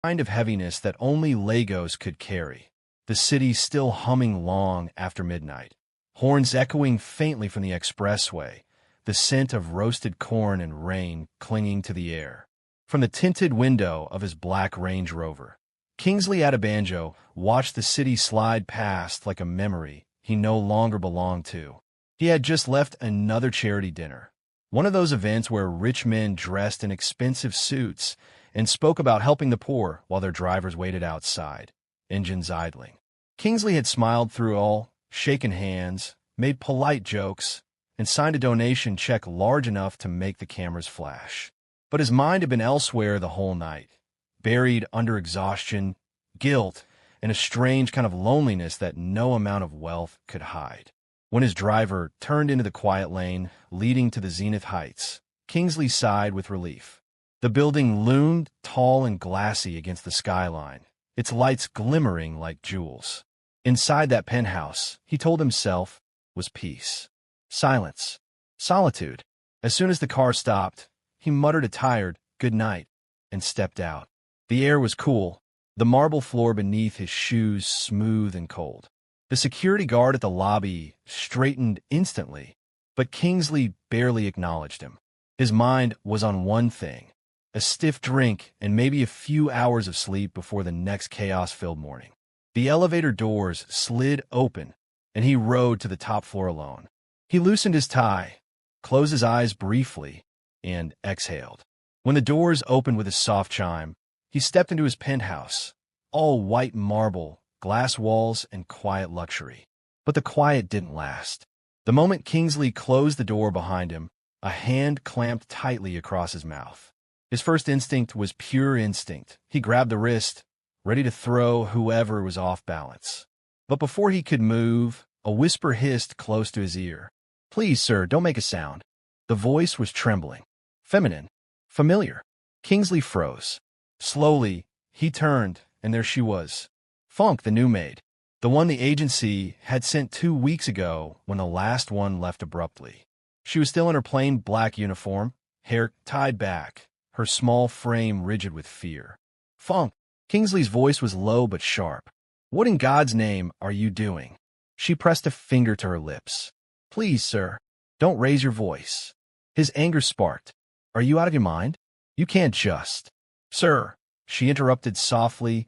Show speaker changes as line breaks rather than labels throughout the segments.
kind of heaviness that only Legos could carry. The city still humming long after midnight. Horns echoing faintly from the expressway, the scent of roasted corn and rain clinging to the air. From the tinted window of his black Range Rover, Kingsley Adabanjo watched the city slide past like a memory he no longer belonged to. He had just left another charity dinner, one of those events where rich men dressed in expensive suits and spoke about helping the poor while their drivers waited outside, engines idling. Kingsley had smiled through all, shaken hands, made polite jokes, and signed a donation check large enough to make the cameras flash. But his mind had been elsewhere the whole night, buried under exhaustion, guilt, and a strange kind of loneliness that no amount of wealth could hide. When his driver turned into the quiet lane leading to the Zenith Heights, Kingsley sighed with relief. The building loomed tall and glassy against the skyline, its lights glimmering like jewels. Inside that penthouse, he told himself, was peace. Silence. Solitude. As soon as the car stopped, he muttered a tired good night and stepped out. The air was cool, the marble floor beneath his shoes smooth and cold. The security guard at the lobby straightened instantly, but Kingsley barely acknowledged him. His mind was on one thing, a stiff drink and maybe a few hours of sleep before the next chaos-filled morning. The elevator doors slid open, and he rode to the top floor alone. He loosened his tie, closed his eyes briefly, and exhaled. When the doors opened with a soft chime, he stepped into his penthouse, all white marble, glass walls, and quiet luxury. But the quiet didn't last. The moment Kingsley closed the door behind him, a hand clamped tightly across his mouth. His first instinct was pure instinct. He grabbed the wrist, ready to throw whoever was off balance. But before he could move, a whisper hissed close to his ear. "Please, sir, don't make a sound." The voice was trembling, feminine, familiar. Kingsley froze. Slowly, he turned, and there she was. Funke, the new maid. The one the agency had sent 2 weeks ago when the last one left abruptly. She was still in her plain black uniform, hair tied back, her small frame rigid with fear. "Funke." Kingsley's voice was low but sharp. "What in God's name are you doing?" She pressed a finger to her lips. "Please, sir, don't raise your voice." His anger sparked. "Are you out of your mind? You can't just—" "Sir," she interrupted softly,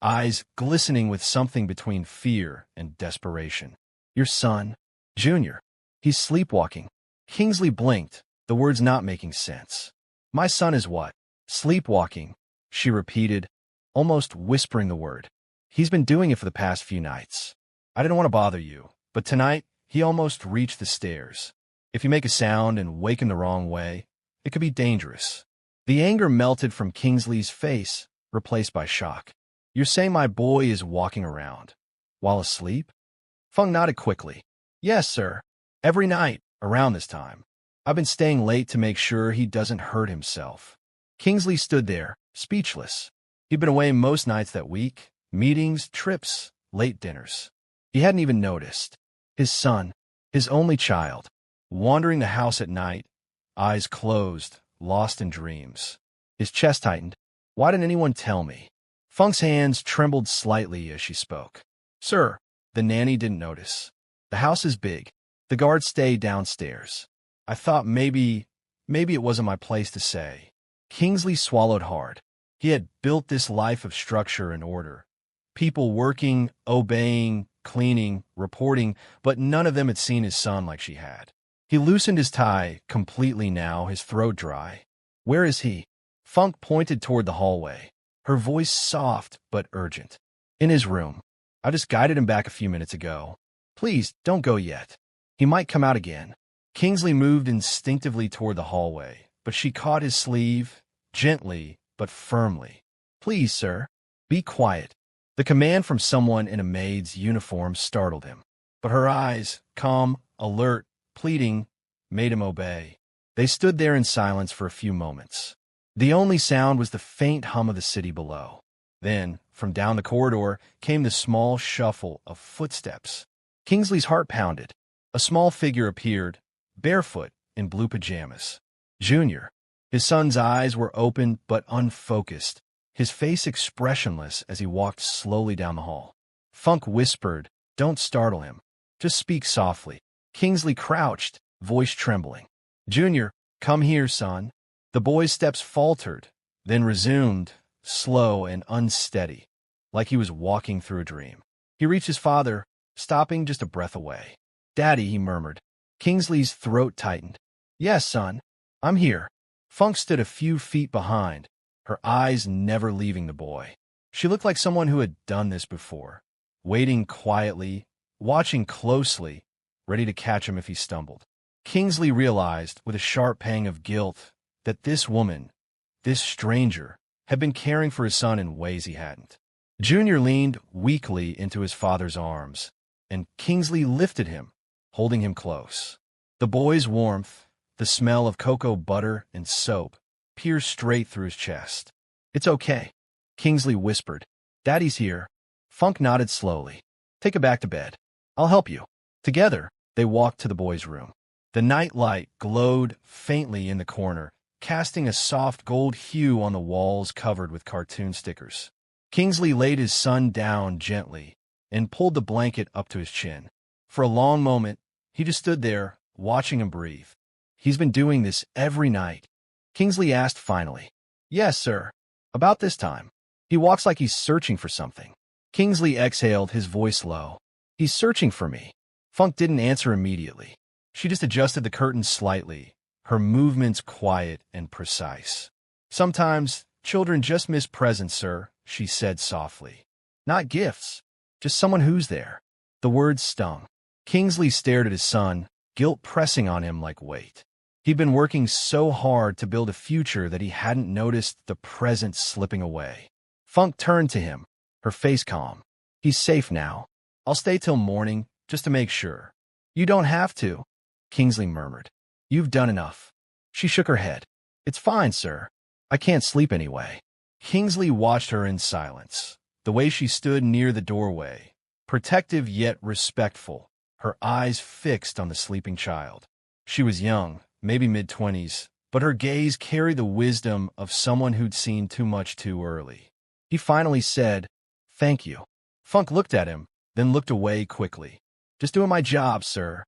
eyes glistening with something between fear and desperation. "Your son, Junior. He's sleepwalking." Kingsley blinked, the words not making sense. "My son is what?" "Sleepwalking," she repeated, almost whispering the word. "He's been doing it for the past few nights. I didn't want to bother you, but tonight he almost reached the stairs. If you make a sound and wake him the wrong way, it could be dangerous." The anger melted from Kingsley's face, replaced by shock. "You're saying my boy is walking around while asleep?" Funke nodded quickly. "Yes, sir. Every night, around this time. I've been staying late to make sure he doesn't hurt himself." Kingsley stood there, speechless. He'd been away most nights that week, meetings, trips, late dinners. He hadn't even noticed. His son, his only child, wandering the house at night, eyes closed, lost in dreams. His chest tightened. "Why didn't anyone tell me?" Funke's hands trembled slightly as she spoke. "Sir," the nanny didn't notice. "The house is big. The guards stay downstairs. I thought maybe it wasn't my place to say." Kingsley swallowed hard. He had built this life of structure and order. People working, obeying, cleaning, reporting, but none of them had seen his son like she had. He loosened his tie completely now, his throat dry. "Where is he?" Funke pointed toward the hallway, her voice soft but urgent. "In his room. I just guided him back a few minutes ago. Please, don't go yet. He might come out again." Kingsley moved instinctively toward the hallway, but she caught his sleeve, gently but firmly. "Please, sir, be quiet." The command from someone in a maid's uniform startled him, but her eyes, calm, alert, pleading, made him obey. They stood there in silence for a few moments. The only sound was the faint hum of the city below. Then, from down the corridor, came the small shuffle of footsteps. Kingsley's heart pounded. A small figure appeared, barefoot, in blue pajamas. Junior. His son's eyes were open but unfocused, his face expressionless as he walked slowly down the hall. Funk whispered, "Don't startle him. Just speak softly." Kingsley crouched, voice trembling. "Junior, come here, son." The boy's steps faltered, then resumed, slow and unsteady, like he was walking through a dream. He reached his father, stopping just a breath away. "Daddy," he murmured. Kingsley's throat tightened. "Yes, son, I'm here." Funk stood a few feet behind, her eyes never leaving the boy. She looked like someone who had done this before, waiting quietly, watching closely, ready to catch him if he stumbled. Kingsley realized, with a sharp pang of guilt, that this woman, this stranger, had been caring for his son in ways he hadn't. Junior leaned weakly into his father's arms, and Kingsley lifted him, holding him close. The boy's warmth, the smell of cocoa butter and soap, pierced straight through his chest. "It's okay," Kingsley whispered. "Daddy's here." Funk nodded slowly. "Take it back to bed. I'll help you." Together, they walked to the boy's room. The night light glowed faintly in the corner, casting a soft gold hue on the walls covered with cartoon stickers. Kingsley laid his son down gently and pulled the blanket up to his chin. For a long moment, he just stood there, watching him breathe. "He's been doing this every night?" Kingsley asked finally. "Yes, sir. About this time. He walks like he's searching for something." Kingsley exhaled, his voice low. "He's searching for me." Funk didn't answer immediately. She just adjusted the curtains slightly, her movements quiet and precise. "Sometimes children just miss presents, sir," she said softly. "Not gifts, just someone who's there." The words stung. Kingsley stared at his son, guilt pressing on him like weight. He'd been working so hard to build a future that he hadn't noticed the present slipping away. Funk turned to him, her face calm. "He's safe now. I'll stay till morning, just to make sure." "You don't have to," Kingsley murmured. "You've done enough." She shook her head. "It's fine, sir. I can't sleep anyway." Kingsley watched her in silence, the way she stood near the doorway, protective yet respectful, her eyes fixed on the sleeping child. She was young, maybe mid-20s, but her gaze carried the wisdom of someone who'd seen too much too early. He finally said, "Thank you." Funk looked at him, then looked away quickly. "Just doing my job, sir."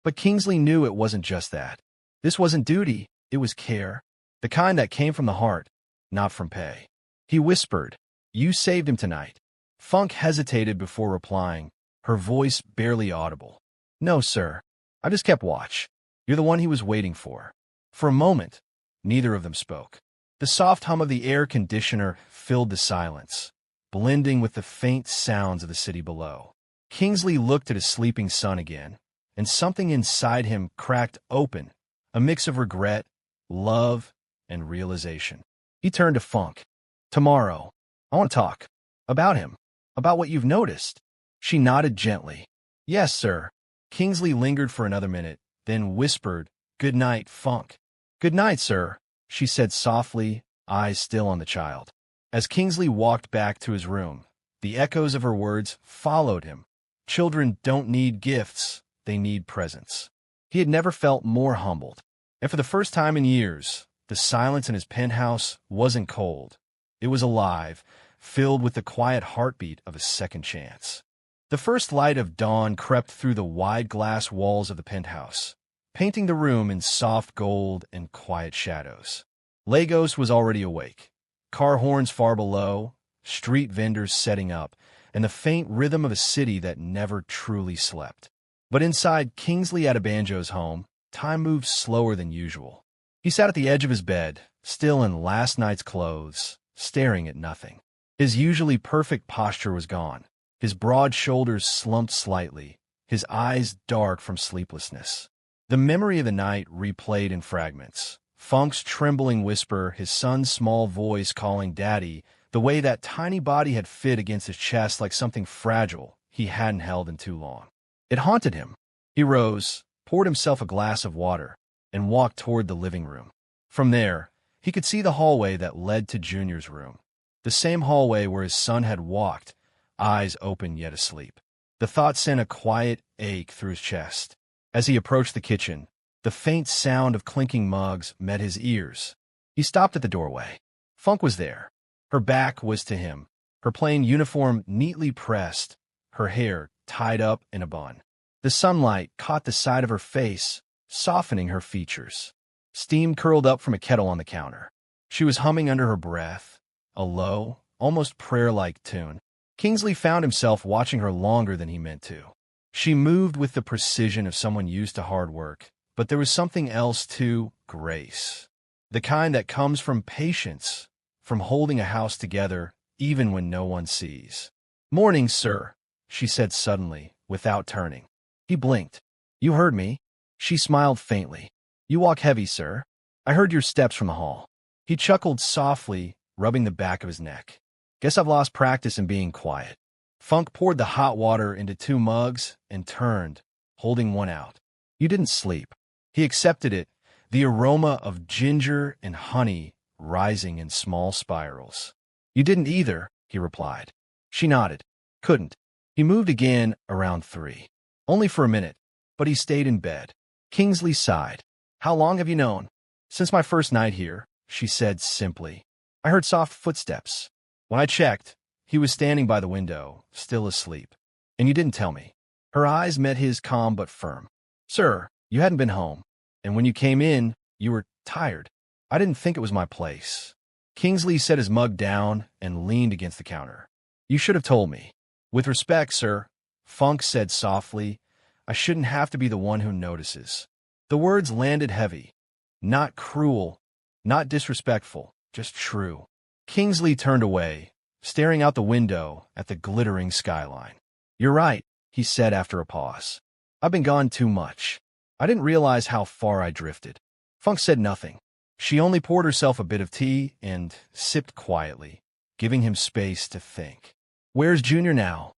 But Kingsley knew it wasn't just that. This wasn't duty, it was care. The kind that came from the heart, not from pay. He whispered, "You saved him tonight." Funk hesitated before replying, her voice barely audible. "No, sir. I just kept watch. You're the one he was waiting for." For a moment, neither of them spoke. The soft hum of the air conditioner filled the silence, blending with the faint sounds of the city below. Kingsley looked at his sleeping son again, and something inside him cracked open, a mix of regret, love, and realization. He turned to Funk. "Tomorrow, I want to talk. About him. About what you've noticed." She nodded gently. "Yes, sir." Kingsley lingered for another minute, then whispered, "Good night, Funk." "Good night, sir," she said softly, eyes still on the child. As Kingsley walked back to his room, the echoes of her words followed him. Children don't need gifts, they need presents. He had never felt more humbled. And for the first time in years, the silence in his penthouse wasn't cold. It was alive, filled with the quiet heartbeat of a second chance. The first light of dawn crept through the wide glass walls of the penthouse, painting the room in soft gold and quiet shadows. Lagos was already awake. Car horns far below, street vendors setting up, and the faint rhythm of a city that never truly slept. But inside Kingsley Adabanjo's home, time moved slower than usual. He sat at the edge of his bed, still in last night's clothes, staring at nothing. His usually perfect posture was gone, his broad shoulders slumped slightly, his eyes dark from sleeplessness. The memory of the night replayed in fragments. Funk's trembling whisper, his son's small voice calling Daddy, the way that tiny body had fit against his chest like something fragile he hadn't held in too long. It haunted him. He rose, poured himself a glass of water, and walked toward the living room. From there, he could see the hallway that led to Junior's room, the same hallway where his son had walked, eyes open yet asleep. The thought sent a quiet ache through his chest. As he approached the kitchen, the faint sound of clinking mugs met his ears. He stopped at the doorway. Funk was there, Her back was to him, her plain uniform neatly pressed, her hair tied up in a bun. The sunlight caught the side of her face, softening her features. Steam curled up from a kettle on the counter. She was humming under her breath, a low, almost prayer-like tune. Kingsley found himself watching her longer than he meant to. She moved with the precision of someone used to hard work, but there was something else too: grace. The kind that comes from patience, from holding a house together even when no one sees. "Morning, sir," she said suddenly, without turning. He blinked. "You heard me?" She smiled faintly. "You walk heavy, sir. I heard your steps from the hall." He chuckled softly, rubbing the back of his neck. "Guess I've lost practice in being quiet." Funk poured the hot water into 2 mugs and turned, holding one out. "You didn't sleep." He accepted it, the aroma of ginger and honey rising in small spirals. "You didn't either," he replied. She nodded. "Couldn't." He moved again around 3. Only for a minute, but he stayed in bed. Kingsley sighed. "How long have you known?" "Since my first night here," she said simply. "I heard soft footsteps. When I checked, he was standing by the window, still asleep. And you didn't tell me." Her eyes met his, calm but firm. "Sir, you hadn't been home. And when you came in, you were tired. I didn't think it was my place." Kingsley set his mug down and leaned against the counter. "You should have told me." "With respect, sir," Funk said softly, "I shouldn't have to be the one who notices." The words landed heavy. Not cruel, not disrespectful, just true. Kingsley turned away, staring out the window at the glittering skyline. "You're right," he said after a pause. "I've been gone too much. I didn't realize how far I drifted." Funk said nothing. She only poured herself a bit of tea and sipped quietly, giving him space to think. "Where's Junior now?"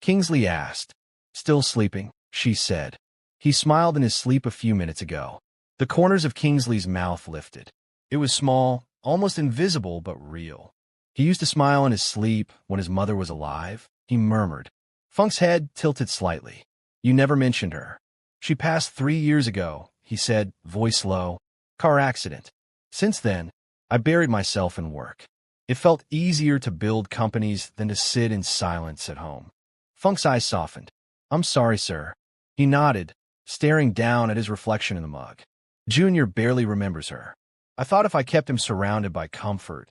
Kingsley asked. "Still sleeping," she said. He smiled in his sleep a few minutes ago. The corners of Kingsley's mouth lifted. It was small, almost invisible, but real. "He used to smile in his sleep when his mother was alive," he murmured. Funk's head tilted slightly. "You never mentioned her." "She passed 3 years ago," he said, voice low. "Car accident. Since then, I buried myself in work. It felt easier to build companies than to sit in silence at home." Funk's eyes softened. "I'm sorry, sir." He nodded, staring down at his reflection in the mug. "Junior barely remembers her. I thought if I kept him surrounded by comfort,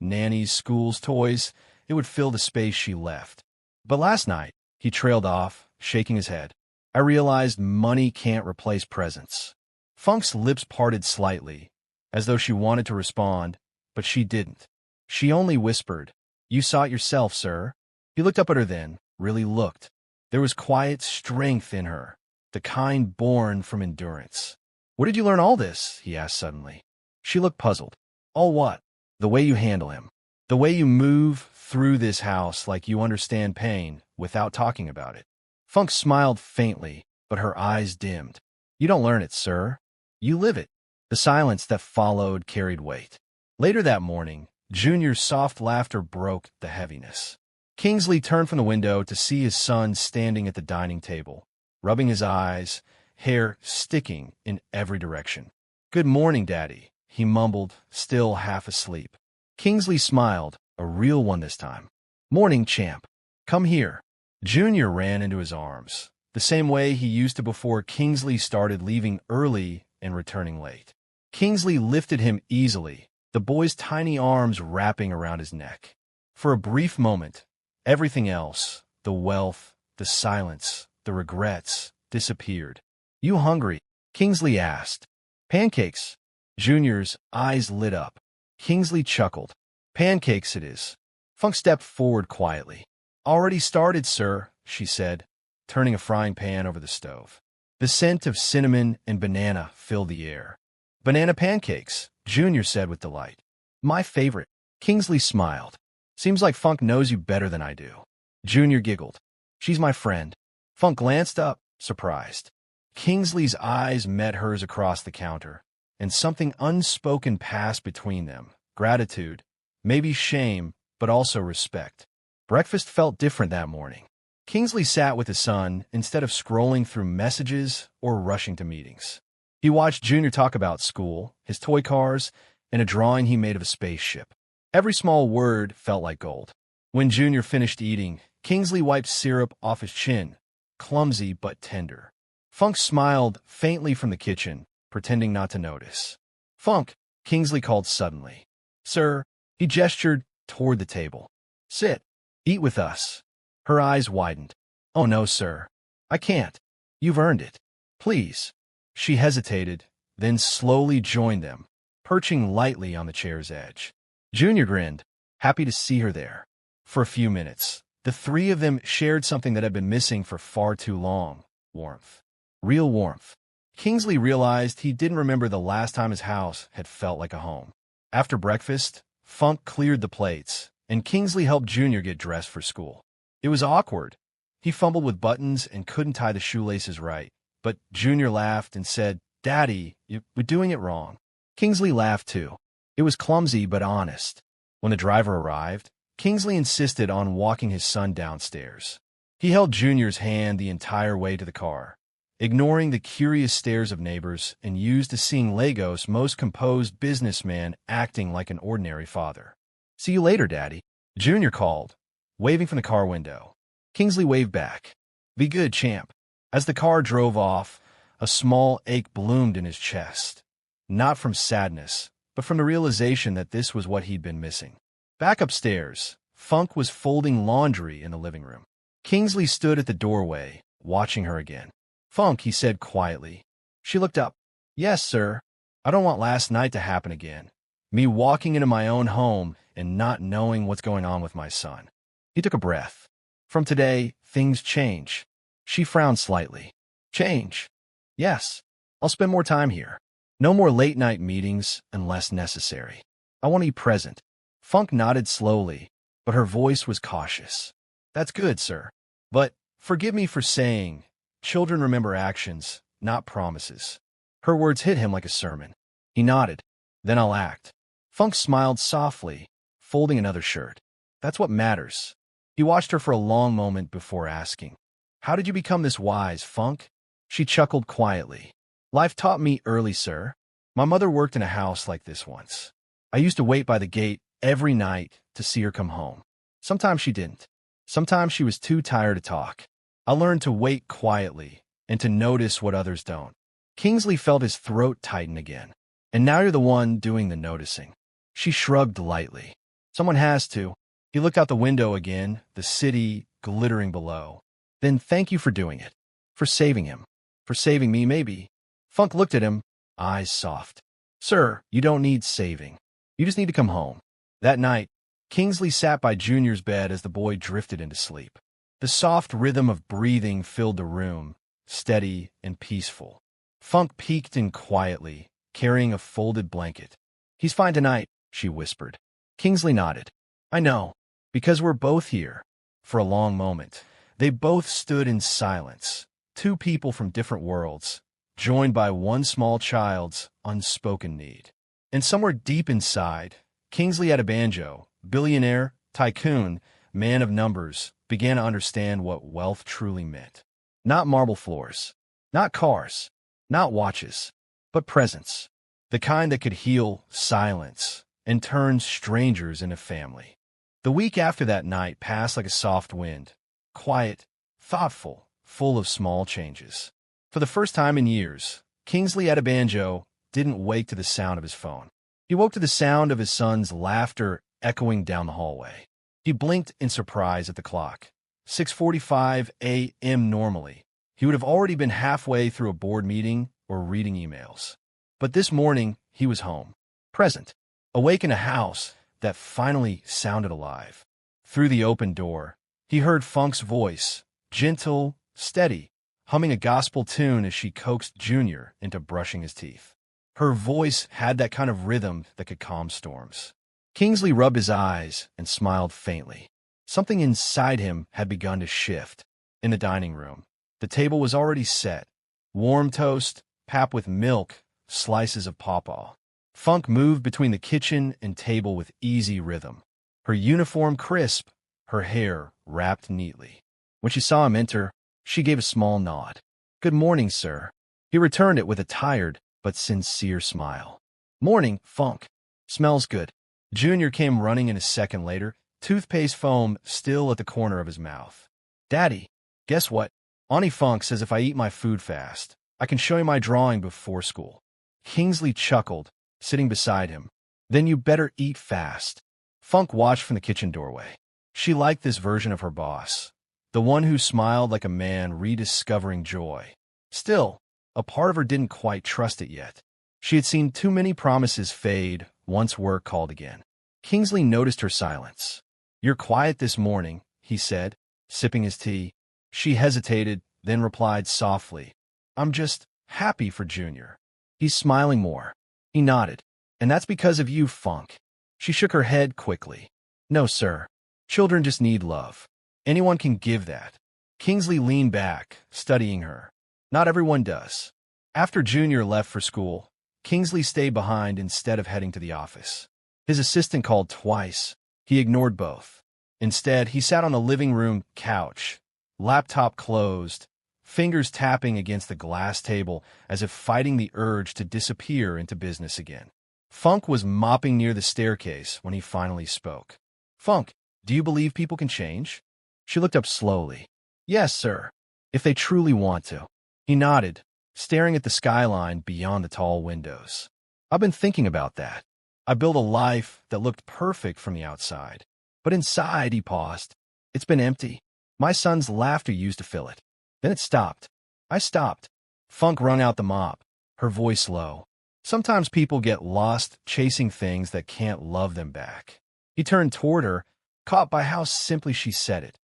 nannies, schools, toys, it would fill the space she left. But last night," he trailed off, shaking his head, "I realized money can't replace presence." Funk's lips parted slightly, as though she wanted to respond, but she didn't. She only whispered, "You saw it yourself, sir." He looked up at her then, really looked. There was quiet strength in her, the kind born from endurance. "Where did you learn all this?" he asked suddenly. She looked puzzled. "All what?" "The way you handle him. The way you move through this house like you understand pain without talking about it." Funk smiled faintly, but her eyes dimmed. "You don't learn it, sir. You live it." The silence that followed carried weight. Later that morning, Junior's soft laughter broke the heaviness. Kingsley turned from the window to see his son standing at the dining table, rubbing his eyes, hair sticking in every direction. "Good morning, Daddy," he mumbled, still half asleep. Kingsley smiled, a real one this time. "Morning, champ. Come here." Junior ran into his arms, the same way he used to before Kingsley started leaving early and returning late. Kingsley lifted him easily, the boy's tiny arms wrapping around his neck. For a brief moment, everything else, the wealth, the silence, the regrets, disappeared. "You hungry?" Kingsley asked. "Pancakes." Junior's eyes lit up. Kingsley chuckled. "Pancakes it is." Funk stepped forward quietly. "Already started, sir," she said, turning a frying pan over the stove. The scent of cinnamon and banana filled the air. "Banana pancakes," Junior said with delight. "My favorite." Kingsley smiled. "Seems like Funk knows you better than I do." Junior giggled. "She's my friend." Funk glanced up, surprised. Kingsley's eyes met hers across the counter, and something unspoken passed between them. Gratitude, maybe shame, but also respect. Breakfast felt different that morning. Kingsley sat with his son instead of scrolling through messages or rushing to meetings. He watched Junior talk about school, his toy cars, and a drawing he made of a spaceship. Every small word felt like gold. When Junior finished eating, Kingsley wiped syrup off his chin, clumsy but tender. Funk smiled faintly from the kitchen, pretending not to notice. "Funk," Kingsley called suddenly. "Sir," he gestured toward the table. "Sit. Eat with us." Her eyes widened. "Oh no, sir. I can't. You've earned it. Please." She hesitated, then slowly joined them, perching lightly on the chair's edge. Junior grinned, happy to see her there. For a few minutes, the three of them shared something that had been missing for far too long: warmth. Real warmth. Kingsley realized he didn't remember the last time his house had felt like a home. After breakfast, Funk cleared the plates, and Kingsley helped Junior get dressed for school. It was awkward. He fumbled with buttons and couldn't tie the shoelaces right, but Junior laughed and said, "Daddy, you're doing it wrong." Kingsley laughed too. It was clumsy but honest. When the driver arrived, Kingsley insisted on walking his son downstairs. He held Junior's hand the entire way to the car, ignoring the curious stares of neighbors and used to seeing Lagos' most composed businessman acting like an ordinary father. "See you later, Daddy," Junior called, waving from the car window. Kingsley waved back. "Be good, champ." As the car drove off, a small ache bloomed in his chest, not from sadness, but from the realization that this was what he'd been missing. Back upstairs, Funk was folding laundry in the living room. Kingsley stood at the doorway, watching her again. "Funk," he said quietly. She looked up. "Yes, sir. I don't want last night to happen again. Me walking into my own home and not knowing what's going on with my son." He took a breath. "From today, things change." She frowned slightly. "Change?" "Yes. I'll spend more time here. No more late-night meetings unless necessary. I want to be present." Funk nodded slowly, but her voice was cautious. "That's good, sir. But forgive me for saying, children remember actions, not promises." Her words hit him like a sermon. He nodded. "Then I'll act." Funk smiled softly, folding another shirt. "That's what matters." He watched her for a long moment before asking, "How did you become this wise, Funk?" She chuckled quietly. "Life taught me early, sir. My mother worked in a house like this once. I used to wait by the gate every night to see her come home. Sometimes she didn't. Sometimes she was too tired to talk. I learned to wait quietly and to notice what others don't." Kingsley felt his throat tighten again. "And now you're the one doing the noticing." She shrugged lightly. "Someone has to." He looked out the window again, the city glittering below. "Then thank you for doing it. For saving him. For saving me, maybe." Funk looked at him, eyes soft. "Sir, you don't need saving. You just need to come home." That night, Kingsley sat by Junior's bed as the boy drifted into sleep. The soft rhythm of breathing filled the room, steady and peaceful. Funk peeked in quietly, carrying a folded blanket. "He's fine tonight," she whispered. Kingsley nodded. "I know, because we're both here." For a long moment, they both stood in silence, two people from different worlds, joined by one small child's unspoken need. And somewhere deep inside, Kingsley Adabanjo, billionaire, tycoon, man of numbers, began to understand what wealth truly meant. Not marble floors, not cars, not watches, but presence. The kind that could heal silence and turn strangers into family. The week after that night passed like a soft wind, quiet, thoughtful, full of small changes. For the first time in years, Kingsley Adabanjo didn't wake to the sound of his phone. He woke to the sound of his son's laughter echoing down the hallway. He blinked in surprise at the clock. 6:45 a.m. normally. He would have already been halfway through a board meeting or reading emails. But this morning, he was home, present, awake in a house that finally sounded alive. Through the open door, he heard Funk's voice, gentle, steady, humming a gospel tune as she coaxed Junior into brushing his teeth. Her voice had that kind of rhythm that could calm storms. Kingsley rubbed his eyes and smiled faintly. Something inside him had begun to shift. In the dining room, the table was already set. Warm toast, pap with milk, slices of pawpaw. Funk moved between the kitchen and table with easy rhythm. Her uniform crisp, her hair wrapped neatly. When she saw him enter, she gave a small nod. "Good morning, sir." He returned it with a tired but sincere smile. "Morning, Funk. Smells good." Junior came running in a second later, toothpaste foam still at the corner of his mouth. Daddy, guess what? Auntie Funk says if I eat my food fast, I can show you my drawing before school. Kingsley chuckled, sitting beside him. Then you better eat fast. Funk watched from the kitchen doorway. She liked this version of her boss, the one who smiled like a man rediscovering joy. Still, a part of her didn't quite trust it yet. She had seen too many promises fade once work called again. Kingsley noticed her silence. You're quiet this morning, he said, sipping his tea. She hesitated, then replied softly, I'm just happy for Junior. He's smiling more. He nodded. And that's because of you, Funk. She shook her head quickly. No, sir. Children just need love. Anyone can give that. Kingsley leaned back, studying her. Not everyone does. After Junior left for school, Kingsley stayed behind instead of heading to the office. His assistant called twice. He ignored both. Instead, he sat on the living room couch, laptop closed, fingers tapping against the glass table as if fighting the urge to disappear into business again. Funk was mopping near the staircase when he finally spoke. Funk, do you believe people can change? She looked up slowly. Yes, sir, if they truly want to. He nodded, staring at the skyline beyond the tall windows. I've been thinking about that. I built a life that looked perfect from the outside. But inside, he paused. It's been empty. My son's laughter used to fill it. Then it stopped. I stopped. Funk wrung out the mop, her voice low. Sometimes people get lost chasing things that can't love them back. He turned toward her, caught by how simply she said it.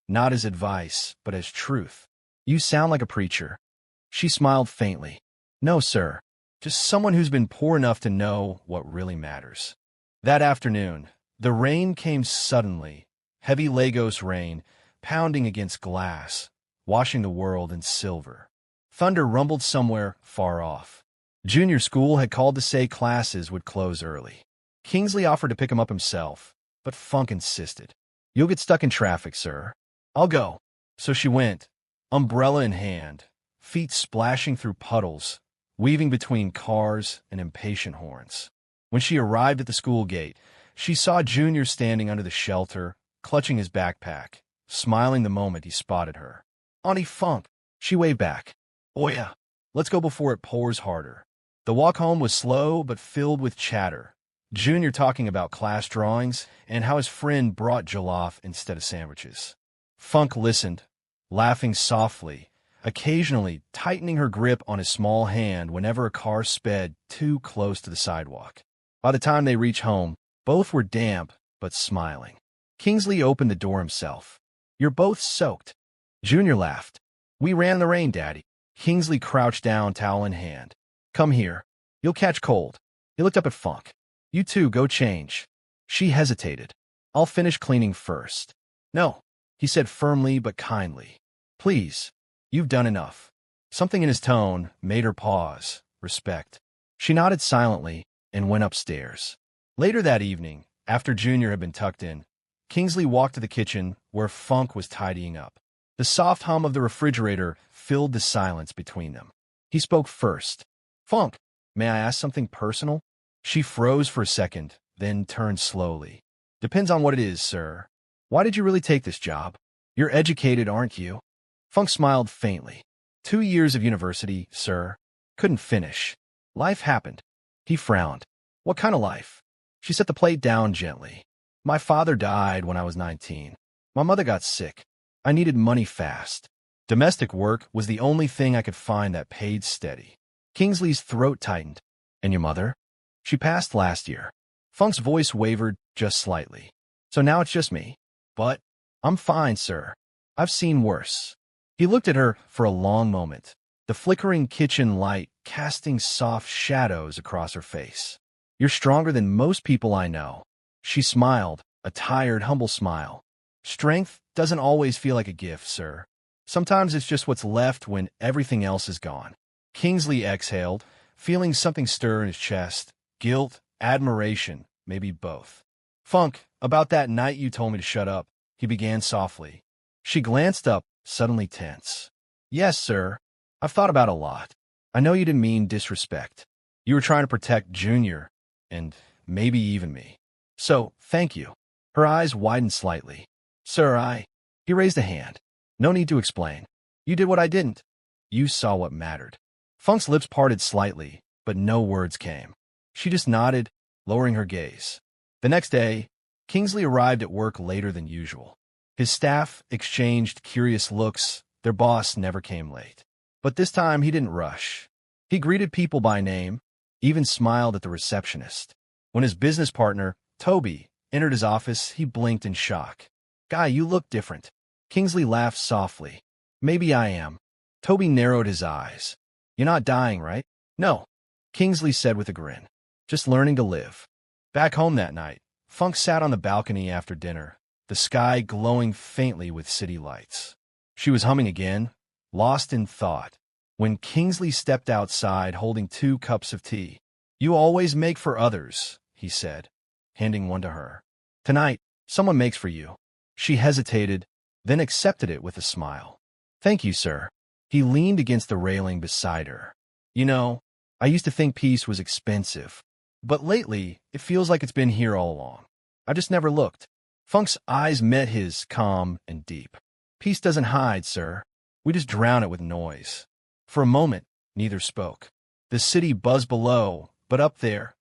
Not as advice, but as truth. You sound like a preacher. She smiled faintly. No, sir. Just someone who's been poor enough to know what really matters. That afternoon, the rain came suddenly, heavy Lagos rain, pounding against glass, washing the world in silver. Thunder rumbled somewhere far off. Junior school had called to say classes would close early. Kingsley offered to pick him up himself, but Funk insisted. You'll get stuck in traffic, sir. I'll go. So she went, umbrella in hand, feet splashing through puddles, weaving between cars and impatient horns. When she arrived at the school gate, she saw Junior standing under the shelter, clutching his backpack, smiling the moment he spotted her. Auntie Funk, she waved back. Oh yeah, let's go before it pours harder. The walk home was slow but filled with chatter. Junior talking about class drawings and how his friend brought jollof instead of sandwiches. Funk listened, laughing softly, occasionally tightening her grip on his small hand whenever a car sped too close to the sidewalk. By the time they reached home, both were damp but smiling. Kingsley opened the door himself. You're both soaked. Junior laughed. We ran the rain, Daddy. Kingsley crouched down, towel in hand. Come here. You'll catch cold. He looked up at Funk. You two go change. She hesitated. I'll finish cleaning first. No, he said firmly but kindly. Please, you've done enough. Something in his tone made her pause, respect. She nodded silently and went upstairs. Later that evening, after Junior had been tucked in, Kingsley walked to the kitchen where Funk was tidying up. The soft hum of the refrigerator filled the silence between them. He spoke first. Funk, may I ask something personal? She froze for a second, then turned slowly. Depends on what it is, sir. Why did you really take this job? You're educated, aren't you? Funk smiled faintly. 2 years of university, sir. Couldn't finish. Life happened. He frowned. What kind of life? She set the plate down gently. My father died when I was 19. My mother got sick. I needed money fast. Domestic work was the only thing I could find that paid steady. Kingsley's throat tightened. And your mother? She passed last year. Funk's voice wavered just slightly. So now it's just me. But I'm fine, sir. I've seen worse. He looked at her for a long moment, the flickering kitchen light casting soft shadows across her face. You're stronger than most people I know. She smiled, a tired, humble smile. Strength doesn't always feel like a gift, sir. Sometimes it's just what's left when everything else is gone. Kingsley exhaled, feeling something stir in his chest. Guilt, admiration, maybe both. Funk, about that night you told me to shut up, he began softly. She glanced up, suddenly tense. Yes, sir. I've thought about it a lot. I know you didn't mean disrespect. You were trying to protect Junior, and maybe even me. So, thank you. Her eyes widened slightly. Sir, He raised a hand. No need to explain. You did what I didn't. You saw what mattered. Funk's lips parted slightly, but no words came. She just nodded, lowering her gaze. The next day, Kingsley arrived at work later than usual. His staff exchanged curious looks. Their boss never came late. But this time he didn't rush. He greeted people by name, even smiled at the receptionist. When his business partner, Toby, entered his office, he blinked in shock. Guy, you look different. Kingsley laughed softly. Maybe I am. Toby narrowed his eyes. You're not dying, right? No, Kingsley said with a grin. Just learning to live. Back home that night, Funk sat on the balcony after dinner, the sky glowing faintly with city lights. She was humming again, lost in thought, when Kingsley stepped outside holding 2 cups of tea. You always make for others, he said, handing one to her. Tonight, someone makes for you. She hesitated, then accepted it with a smile. Thank you, sir. He leaned against the railing beside her. You know, I used to think peace was expensive, but lately it feels like it's been here all along. I just never looked. Funk's eyes met his, calm and deep. Peace doesn't hide, sir. We just drown it with noise. For a moment, neither spoke. The city buzzed below, but up there,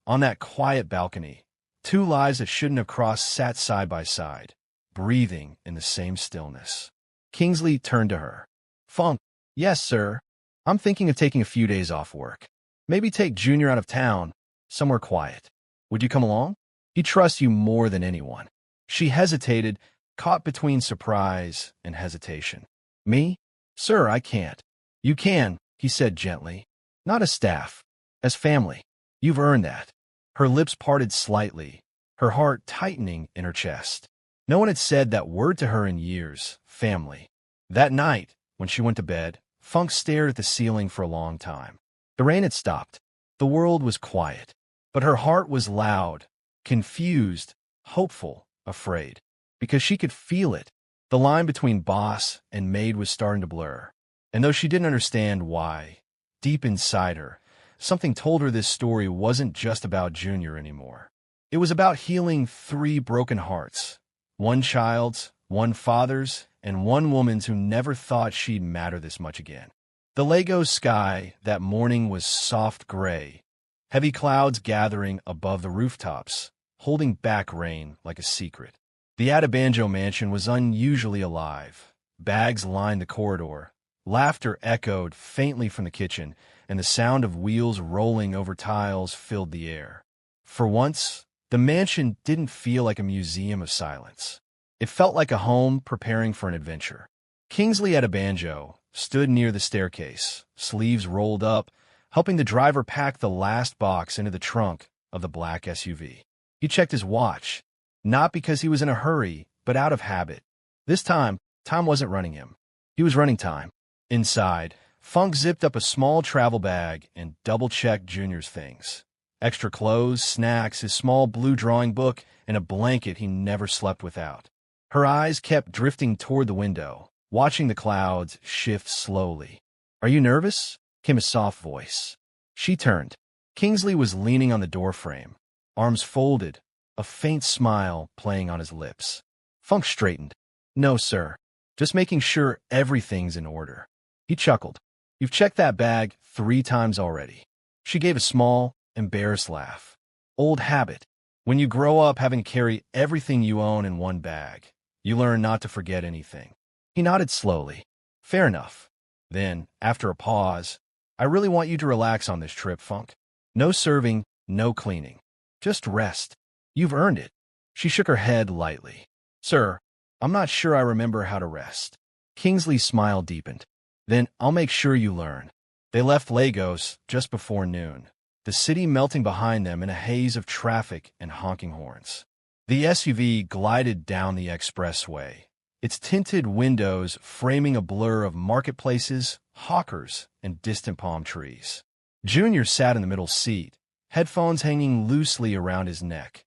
on that quiet balcony, 2 lives that shouldn't have crossed sat side by side, breathing in the same stillness. Kingsley turned to her. Funk, yes, sir. I'm thinking of taking a few days off work. Maybe take Junior out of town, somewhere quiet. Would you come along? He trusts you more than anyone. She hesitated, caught between surprise and hesitation. Me? Sir, I can't. You can, he said gently. Not as staff, as family. You've earned that. Her lips parted slightly, her heart tightening in her chest. No one had said that word to her in years, family. That night, when she went to bed, Funk stared at the ceiling for a long time. The rain had stopped. The world was quiet. But her heart was loud, confused, hopeful, afraid. Because she could feel it. The line between boss and maid was starting to blur. And though she didn't understand why, deep inside her, something told her this story wasn't just about Junior anymore. It was about healing 3 broken hearts. 1 child's, 1 father's, and 1 woman's who never thought she'd matter this much again. The Lagos sky that morning was soft gray, heavy clouds gathering above the rooftops, holding back rain like a secret. The Adabanjo mansion was unusually alive. Bags lined the corridor. Laughter echoed faintly from the kitchen, and the sound of wheels rolling over tiles filled the air. For once, the mansion didn't feel like a museum of silence. It felt like a home preparing for an adventure. Kingsley Adabanjo stood near the staircase, sleeves rolled up, helping the driver pack the last box into the trunk of the black SUV. He checked his watch, not because he was in a hurry, but out of habit. This time wasn't running him. He was running time. Inside, Funk zipped up a small travel bag and double-checked Junior's things. Extra clothes, snacks, his small blue drawing book, and a blanket he never slept without. Her eyes kept drifting toward the window, watching the clouds shift slowly. Are you nervous? Came a soft voice. She turned. Kingsley was leaning on the doorframe, arms folded, a faint smile playing on his lips. Funk straightened. No, sir. Just making sure everything's in order. He chuckled. You've checked that bag 3 times already. She gave a small, embarrassed laugh. Old habit. When you grow up having to carry everything you own in one bag, you learn not to forget anything. He nodded slowly. Fair enough. Then, after a pause, I really want you to relax on this trip, Funk. No serving, no cleaning. Just rest. You've earned it. She shook her head lightly. Sir, I'm not sure I remember how to rest. Kingsley's smile deepened. Then I'll make sure you learn. They left Lagos just before noon, the city melting behind them in a haze of traffic and honking horns. The SUV glided down the expressway, its tinted windows framing a blur of marketplaces, hawkers, and distant palm trees. Junior sat in the middle seat, headphones hanging loosely around his neck,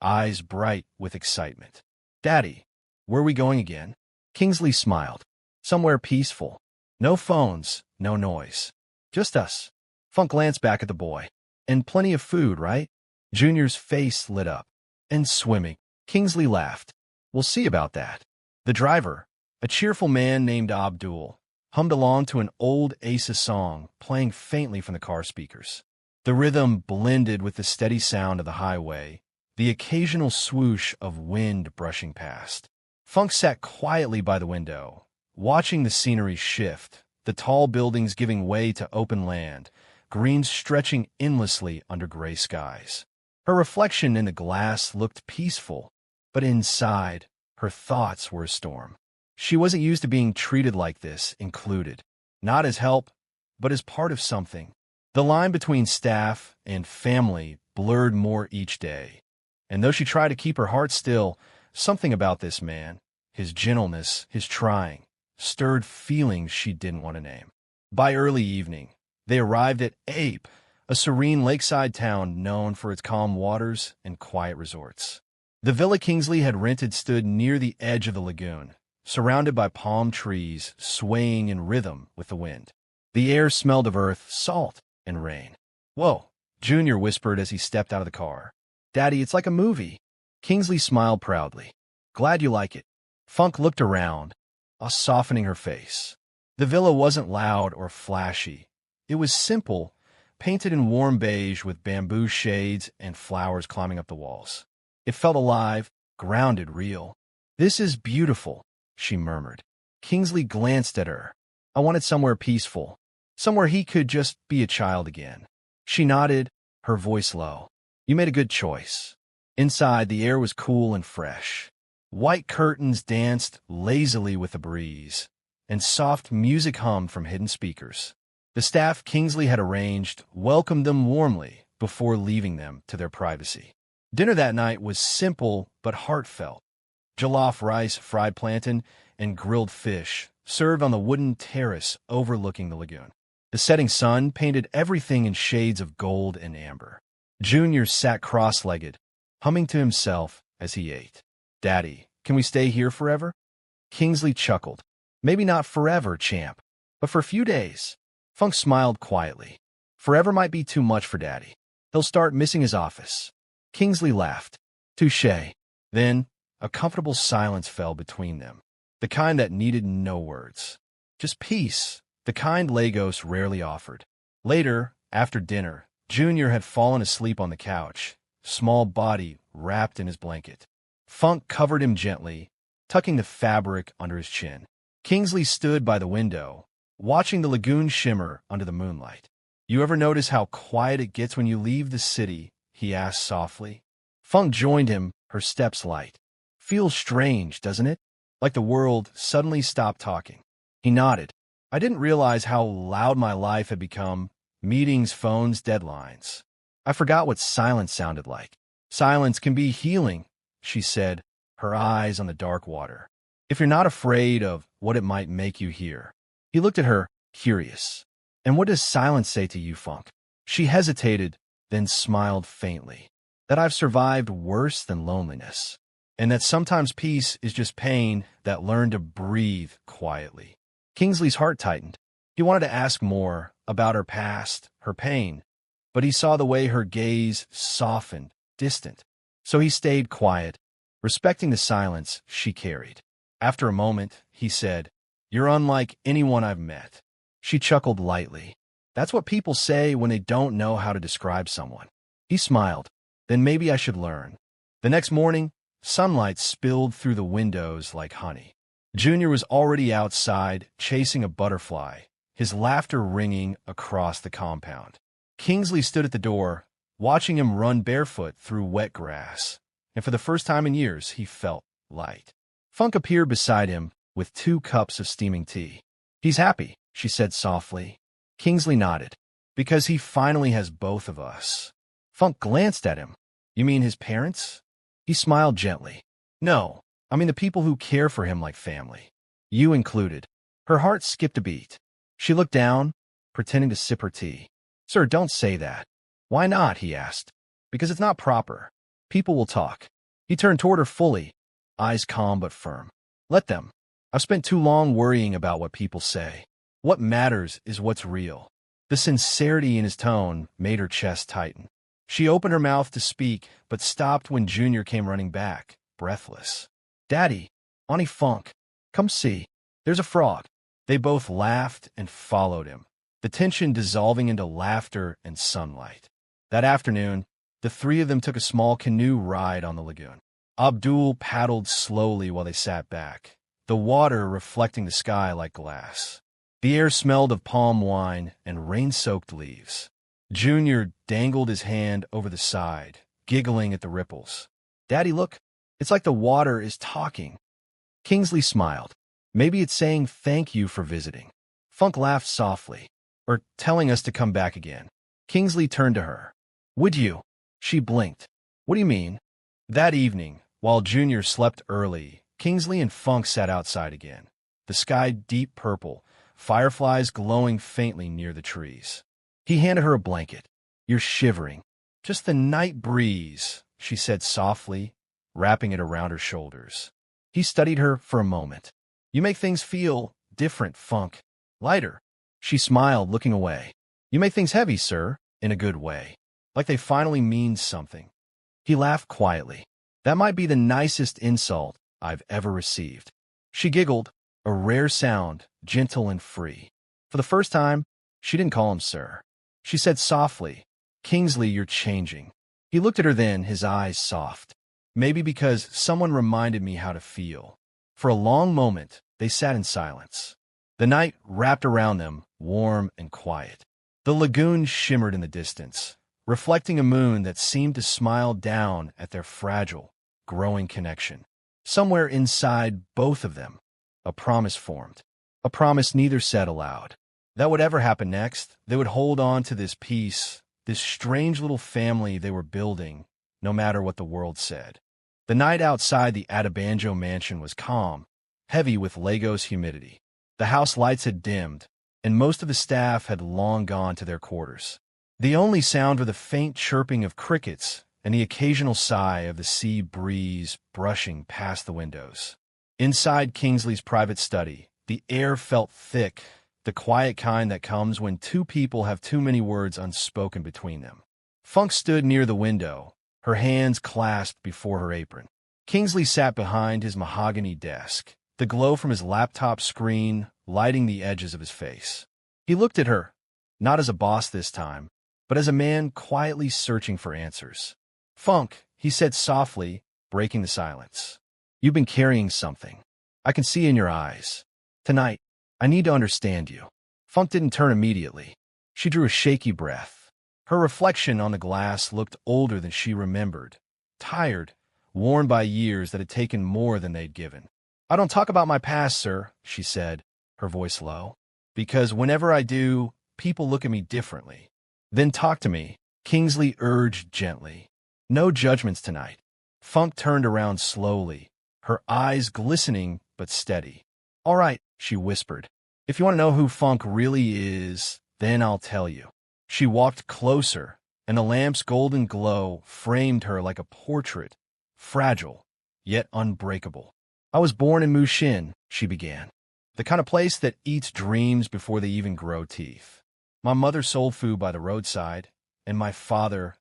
eyes bright with excitement. Daddy, where are we going again? Kingsley smiled. Somewhere peaceful. No phones, no noise. Just us. Funk glanced back at the boy. And plenty of food, right? Junior's face lit up. And swimming. Kingsley laughed. We'll see about that. The driver, a cheerful man named Abdul, hummed along to an old Asa song playing faintly from the car speakers. The rhythm blended with the steady sound of the highway, the occasional swoosh of wind brushing past. Funk sat quietly by the window, watching the scenery shift, the tall buildings giving way to open land, green stretching endlessly under gray skies. Her reflection in the glass looked peaceful, but inside, her thoughts were a storm. She wasn't used to being treated like this, included. Not as help, but as part of something. The line between staff and family blurred more each day. And though she tried to keep her heart still, something about this man, his gentleness, his trying, stirred feelings she didn't want to name. By early evening, they arrived at Ape, a serene lakeside town known for its calm waters and quiet resorts. The villa Kingsley had rented stood near the edge of the lagoon, surrounded by palm trees swaying in rhythm with the wind. The air smelled of earth, salt, and rain. "Whoa," Junior whispered as he stepped out of the car. "Daddy, it's like a movie." Kingsley smiled proudly. "Glad you like it." Funk looked around, softening her face. The villa wasn't loud or flashy. It was simple, painted in warm beige with bamboo shades and flowers climbing up the walls. It felt alive, grounded, real. "This is beautiful," she murmured. Kingsley glanced at her. "I wanted somewhere peaceful, somewhere he could just be a child again." She nodded, her voice low. "You made a good choice." Inside, the air was cool and fresh. White curtains danced lazily with the breeze, and soft music hummed from hidden speakers. The staff Kingsley had arranged welcomed them warmly before leaving them to their privacy. Dinner that night was simple but heartfelt. Jollof rice, fried plantain, and grilled fish served on the wooden terrace overlooking the lagoon. The setting sun painted everything in shades of gold and amber. Junior sat cross-legged, humming to himself as he ate. "Daddy, can we stay here forever?" Kingsley chuckled. "Maybe not forever, champ, but for a few days." Funk smiled quietly. "Forever might be too much for Daddy. He'll start missing his office." Kingsley laughed. "Touché." Then, a comfortable silence fell between them, the kind that needed no words. Just peace, the kind Lagos rarely offered. Later, after dinner, Junior had fallen asleep on the couch, small body wrapped in his blanket. Funk covered him gently, tucking the fabric under his chin. Kingsley stood by the window, watching the lagoon shimmer under the moonlight. "You ever notice how quiet it gets when you leave the city?" he asked softly. Funk joined him, her steps light. "Feels strange, doesn't it? Like the world suddenly stopped talking." He nodded. "I didn't realize how loud my life had become. Meetings, phones, deadlines. I forgot what silence sounded like." "Silence can be healing," she said, her eyes on the dark water. "If you're not afraid of what it might make you hear." He looked at her, curious. "And what does silence say to you, Funk?" She hesitated, then smiled faintly. "That I've survived worse than loneliness. And that sometimes peace is just pain that learned to breathe quietly." Kingsley's heart tightened. He wanted to ask more about her past, her pain, but he saw the way her gaze softened, distant. So he stayed quiet, respecting the silence she carried. After a moment, he said, "You're unlike anyone I've met." She chuckled lightly. "That's what people say when they don't know how to describe someone." He smiled. "Then maybe I should learn." The next morning, sunlight spilled through the windows like honey. Junior was already outside, chasing a butterfly, his laughter ringing across the compound. Kingsley stood at the door, watching him run barefoot through wet grass, and for the first time in years, he felt light. Funk appeared beside him with 2 cups of steaming tea. "He's happy," she said softly. Kingsley nodded. "Because he finally has both of us." Funk glanced at him. "You mean his parents?" He smiled gently. "No, I mean the people who care for him like family. You included." Her heart skipped a beat. She looked down, pretending to sip her tea. "Sir, don't say that." "Why not?" he asked. "Because it's not proper. People will talk." He turned toward her fully, eyes calm but firm. "Let them. I've spent too long worrying about what people say. What matters is what's real." The sincerity in his tone made her chest tighten. She opened her mouth to speak, but stopped when Junior came running back, breathless. "Daddy, Auntie Funk, come see. There's a frog." They both laughed and followed him, the tension dissolving into laughter and sunlight. That afternoon, the three of them took a small canoe ride on the lagoon. Abdul paddled slowly while they sat back, the water reflecting the sky like glass. The air smelled of palm wine and rain-soaked leaves. Junior dangled his hand over the side, giggling at the ripples. "Daddy, look, it's like the water is talking." Kingsley smiled. "Maybe it's saying thank you for visiting." Funk laughed softly. "Or telling us to come back again." Kingsley turned to her. "Would you?" She blinked. "What do you mean?" That evening, while Junior slept early, Kingsley and Funk sat outside again. The sky deep purple, fireflies glowing faintly near the trees. He handed her a blanket. "You're shivering." "Just the night breeze," she said softly, wrapping it around her shoulders. He studied her for a moment. "You make things feel different, Funk. Lighter." She smiled, looking away. "You make things heavy, sir, in a good way. Like they finally mean something." He laughed quietly. "That might be the nicest insult I've ever received." She giggled, a rare sound, gentle and free. For the first time, she didn't call him sir. She said softly, "Kingsley, you're changing." He looked at her then, his eyes soft. "Maybe because someone reminded me how to feel." For a long moment, they sat in silence. The night wrapped around them, warm and quiet. The lagoon shimmered in the distance, reflecting a moon that seemed to smile down at their fragile, growing connection. Somewhere inside both of them, a promise formed. A promise neither said aloud. That whatever happened next, they would hold on to this peace, this strange little family they were building, no matter what the world said. The night outside the Adabanjo mansion was calm, heavy with Lagos humidity. The house lights had dimmed, and most of the staff had long gone to their quarters. The only sound were the faint chirping of crickets and the occasional sigh of the sea breeze brushing past the windows. Inside Kingsley's private study, the air felt thick, the quiet kind that comes when two people have too many words unspoken between them. Funk stood near the window, her hands clasped before her apron. Kingsley sat behind his mahogany desk, the glow from his laptop screen lighting the edges of his face. He looked at her, not as a boss this time, but as a man quietly searching for answers. "Funk," he said softly, breaking the silence. "You've been carrying something. I can see in your eyes. Tonight, I need to understand you." Funk didn't turn immediately. She drew a shaky breath. Her reflection on the glass looked older than she remembered, tired, worn by years that had taken more than they'd given. "I don't talk about my past, sir," she said, her voice low, "because whenever I do, people look at me differently." "Then talk to me," Kingsley urged gently. "No judgments tonight." Funk turned around slowly, her eyes glistening but steady. "All right," she whispered. "If you want to know who Funk really is, then I'll tell you." She walked closer, and the lamp's golden glow framed her like a portrait, fragile, yet unbreakable. "I was born in Mushin," she began, "the kind of place that eats dreams before they even grow teeth. My mother sold food by the roadside, and my father,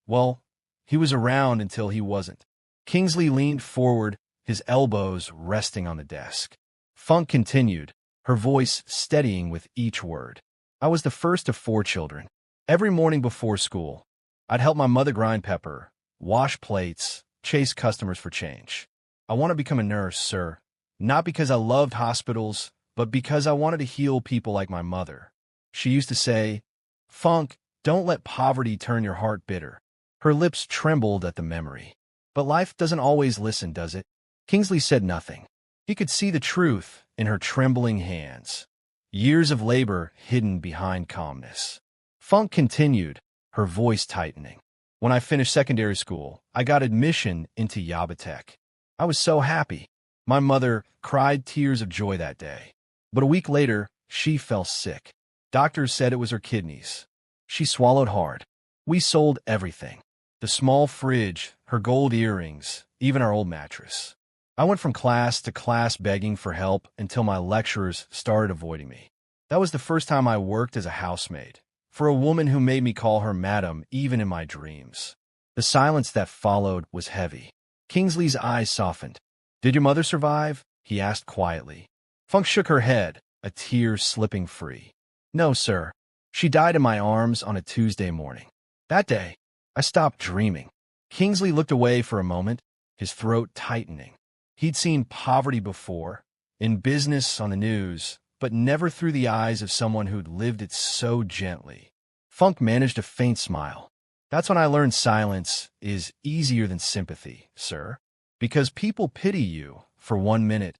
well, he was around until he wasn't." Kingsley leaned forward, his elbows resting on the desk. Funk continued, her voice steadying with each word. "I was the first of 4 children. Every morning before school, I'd help my mother grind pepper, wash plates, chase customers for change. I want to become a nurse, sir, not because I loved hospitals, but because I wanted to heal people like my mother. She used to say, 'Funk, don't let poverty turn your heart bitter.'" Her lips trembled at the memory. "But life doesn't always listen, does it?" Kingsley said nothing. He could see the truth in her trembling hands. Years of labor hidden behind calmness. Funk continued, her voice tightening. "When I finished secondary school, I got admission into Yabatech. I was so happy. My mother cried tears of joy that day. But a week later, she fell sick. Doctors said it was her kidneys. She swallowed hard. We sold everything. The small fridge, her gold earrings, even our old mattress. I went from class to class begging for help until my lecturers started avoiding me. That was the first time I worked as a housemaid, for a woman who made me call her madam even in my dreams. The silence that followed was heavy. Kingsley's eyes softened. "Did your mother survive?" he asked quietly. Funk shook her head, a tear slipping free. "No, sir. She died in my arms on a Tuesday morning. That day, I stopped dreaming." Kingsley looked away for a moment, his throat tightening. He'd seen poverty before, in business, on the news, but never through the eyes of someone who'd lived it so gently. Funk managed a faint smile. "That's when I learned silence is easier than sympathy, sir, because people pity you for 1 minute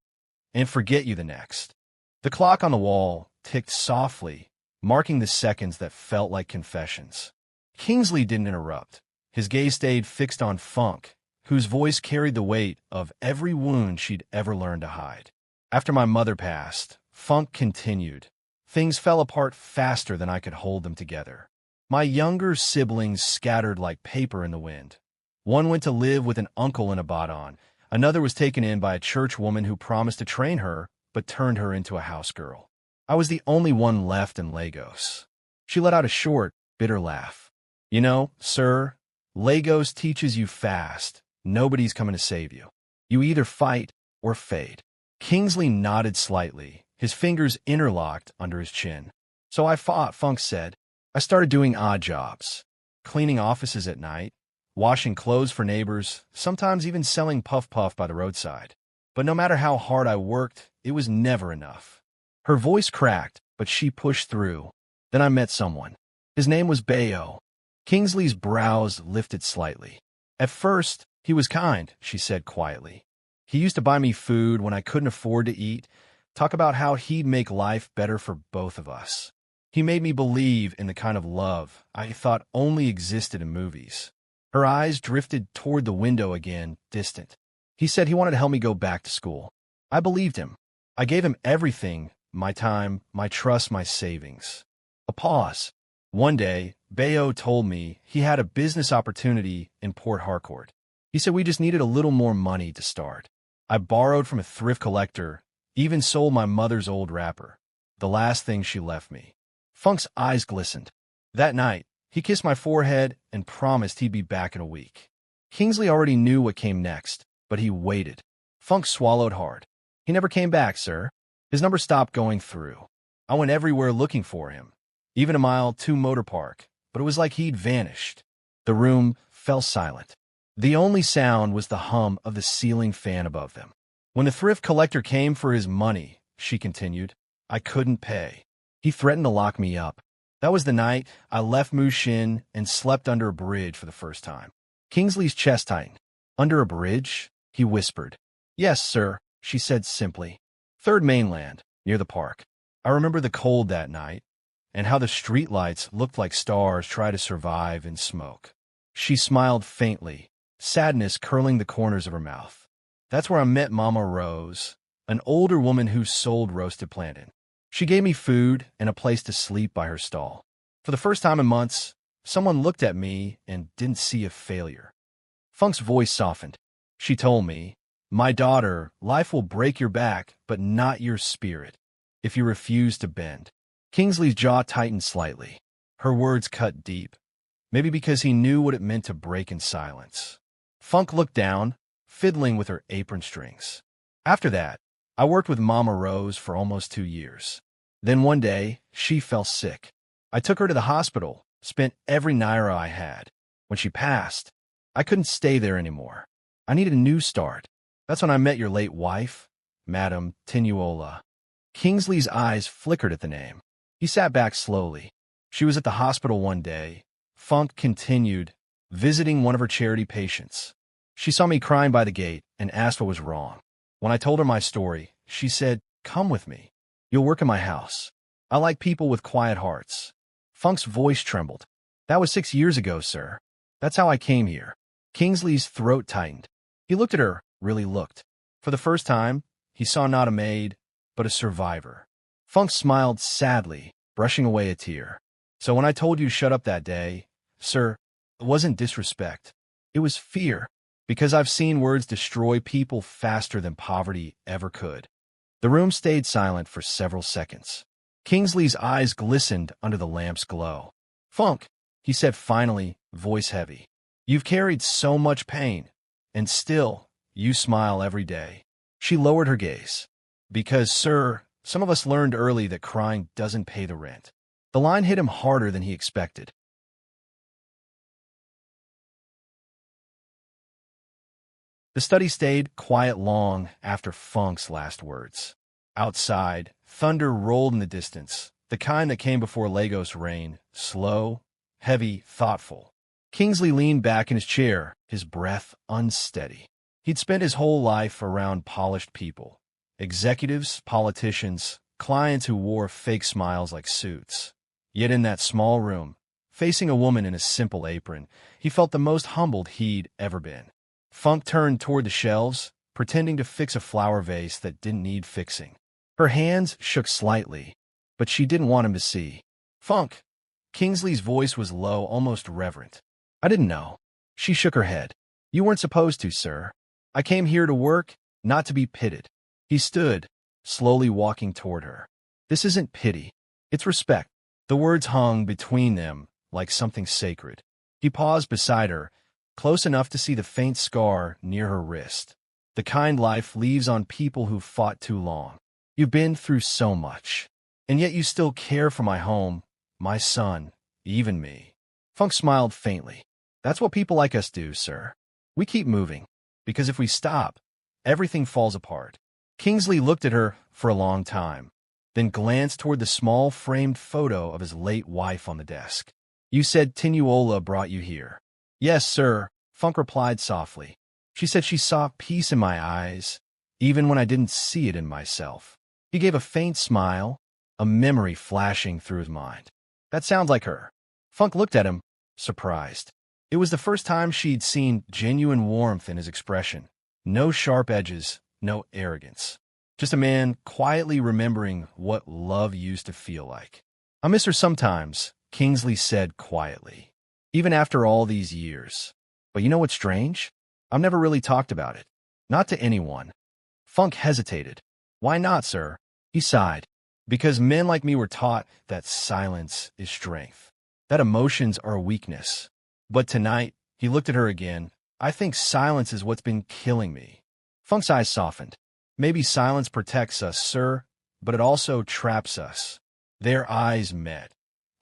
and forget you the next." The clock on the wall ticked softly, marking the seconds that felt like confessions. Kingsley didn't interrupt. His gaze stayed fixed on Funk, whose voice carried the weight of every wound she'd ever learned to hide. "After my mother passed," Funk continued, "things fell apart faster than I could hold them together. My younger siblings scattered like paper in the wind. One went to live with an uncle in Adabanjo. Another was taken in by a church woman who promised to train her, but turned her into a house girl. I was the only one left in Lagos." She let out a short, bitter laugh. "You know, sir, Lagos teaches you fast. Nobody's coming to save you. You either fight or fade." Kingsley nodded slightly, his fingers interlocked under his chin. "So I fought," Funk said. "I started doing odd jobs, cleaning offices at night, washing clothes for neighbors, sometimes even selling puff-puff by the roadside. But no matter how hard I worked, it was never enough." Her voice cracked, but she pushed through. "Then I met someone. His name was Bayo." Kingsley's brows lifted slightly. "At first, he was kind," she said quietly. "He used to buy me food when I couldn't afford to eat, talk about how he'd make life better for both of us. He made me believe in the kind of love I thought only existed in movies." Her eyes drifted toward the window again, distant. "He said he wanted to help me go back to school. I believed him. I gave him everything, my time, my trust, my savings." A pause. "One day, Bayo told me he had a business opportunity in Port Harcourt. He said we just needed a little more money to start. I borrowed from a thrift collector, even sold my mother's old wrapper, the last thing she left me." Funk's eyes glistened. "That night, he kissed my forehead and promised he'd be back in a week." Kingsley already knew what came next, but he waited. Funk swallowed hard. "He never came back, sir. His number stopped going through. I went everywhere looking for him, even a mile to Motor Park, but it was like he'd vanished." The room fell silent. The only sound was the hum of the ceiling fan above them. "When the thrift collector came for his money," she continued, "I couldn't pay. He threatened to lock me up. That was the night I left Mushin and slept under a bridge for the first time." Kingsley's chest tightened. "Under a bridge?" he whispered. "Yes, sir," she said simply. "Third Mainland, near the park. I remember the cold that night, and how the streetlights looked like stars trying to survive in smoke." She smiled faintly, sadness curling the corners of her mouth. "That's where I met Mama Rose, an older woman who sold roasted plantain. She gave me food and a place to sleep by her stall. For the first time in months, someone looked at me and didn't see a failure." Funk's voice softened. "She told me, 'My daughter, life will break your back, but not your spirit, if you refuse to bend.'" Kingsley's jaw tightened slightly. Her words cut deep, maybe because he knew what it meant to break in silence. Funk looked down, fiddling with her apron strings. "After that, I worked with Mama Rose for almost 2 years. Then one day, she fell sick. I took her to the hospital, spent every naira I had. When she passed, I couldn't stay there anymore. I needed a new start. That's when I met your late wife, Madame Tinuola." Kingsley's eyes flickered at the name. He sat back slowly. "She was at the hospital one day," Funk continued, "visiting one of her charity patients. She saw me crying by the gate and asked what was wrong. When I told her my story, she said, 'Come with me. You'll work in my house. I like people with quiet hearts.'" Funk's voice trembled. "That was 6 years ago, sir. That's how I came here." Kingsley's throat tightened. He looked at her, really looked. For the first time, he saw not a maid, but a survivor. Funk smiled sadly, brushing away a tear. "So when I told you to shut up that day, sir, it wasn't disrespect. It was fear, because I've seen words destroy people faster than poverty ever could." The room stayed silent for several seconds. Kingsley's eyes glistened under the lamp's glow. Funk, he said finally, voice heavy. You've carried so much pain, and still, you smile every day. She lowered her gaze. Because, sir, some of us learned early that crying doesn't pay the rent. The line hit him harder than he expected. The study stayed quiet long after Funk's last words. Outside, thunder rolled in the distance, the kind that came before Lagos rain, slow, heavy, thoughtful. Kingsley leaned back in his chair, his breath unsteady. He'd spent his whole life around polished people. Executives, politicians, clients who wore fake smiles like suits. Yet in that small room, facing a woman in a simple apron, he felt the most humbled he'd ever been. Funk turned toward the shelves, pretending to fix a flower vase that didn't need fixing. Her hands shook slightly, but she didn't want him to see. Funk. Kingsley's voice was low, almost reverent. I didn't know. She shook her head. You weren't supposed to, sir. I came here to work, not to be pitied. He stood, slowly walking toward her. This isn't pity. It's respect. The words hung between them like something sacred. He paused beside her, close enough to see the faint scar near her wrist. The kind life leaves on people who've fought too long. You've been through so much, and yet you still care for my home, my son, even me. Funk smiled faintly. That's what people like us do, sir. We keep moving, because if we stop, everything falls apart. Kingsley looked at her for a long time, then glanced toward the small framed photo of his late wife on the desk. You said Tinuola brought you here. Yes, sir, Funk replied softly. She said she saw peace in my eyes, even when I didn't see it in myself. He gave a faint smile, a memory flashing through his mind. That sounds like her. Funk looked at him, surprised. It was the first time she'd seen genuine warmth in his expression. No sharp edges, no arrogance. Just a man quietly remembering what love used to feel like. I miss her sometimes, Kingsley said quietly. Even after all these years. But you know what's strange? I've never really talked about it. Not to anyone. Funk hesitated. Why not, sir? He sighed. Because men like me were taught that silence is strength. That emotions are a weakness. But tonight, he looked at her again. I think silence is what's been killing me. Funk's eyes softened. Maybe silence protects us, sir, but it also traps us. Their eyes met.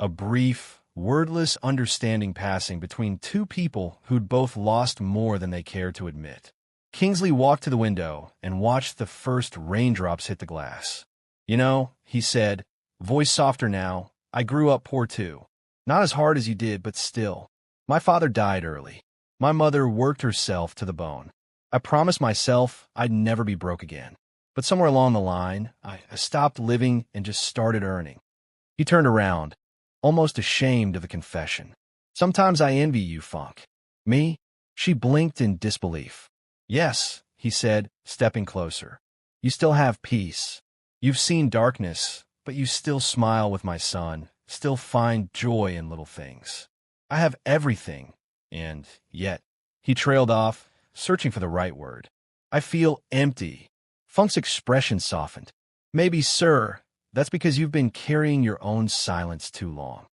A brief, wordless understanding passing between two people who'd both lost more than they cared to admit. Kingsley walked to the window and watched the first raindrops hit the glass. You know, he said, voice softer now, I grew up poor too. Not as hard as you did, but still. My father died early. My mother worked herself to the bone. I promised myself I'd never be broke again. But somewhere along the line, I stopped living and just started earning. He turned around, almost ashamed of the confession. Sometimes I envy you, Funk. Me? She blinked in disbelief. Yes, he said, stepping closer. You still have peace. You've seen darkness, but you still smile with my son, still find joy in little things. I have everything, and yet, he trailed off, searching for the right word. I feel empty. Funk's expression softened. Maybe, sir, that's because you've been carrying your own silence too long.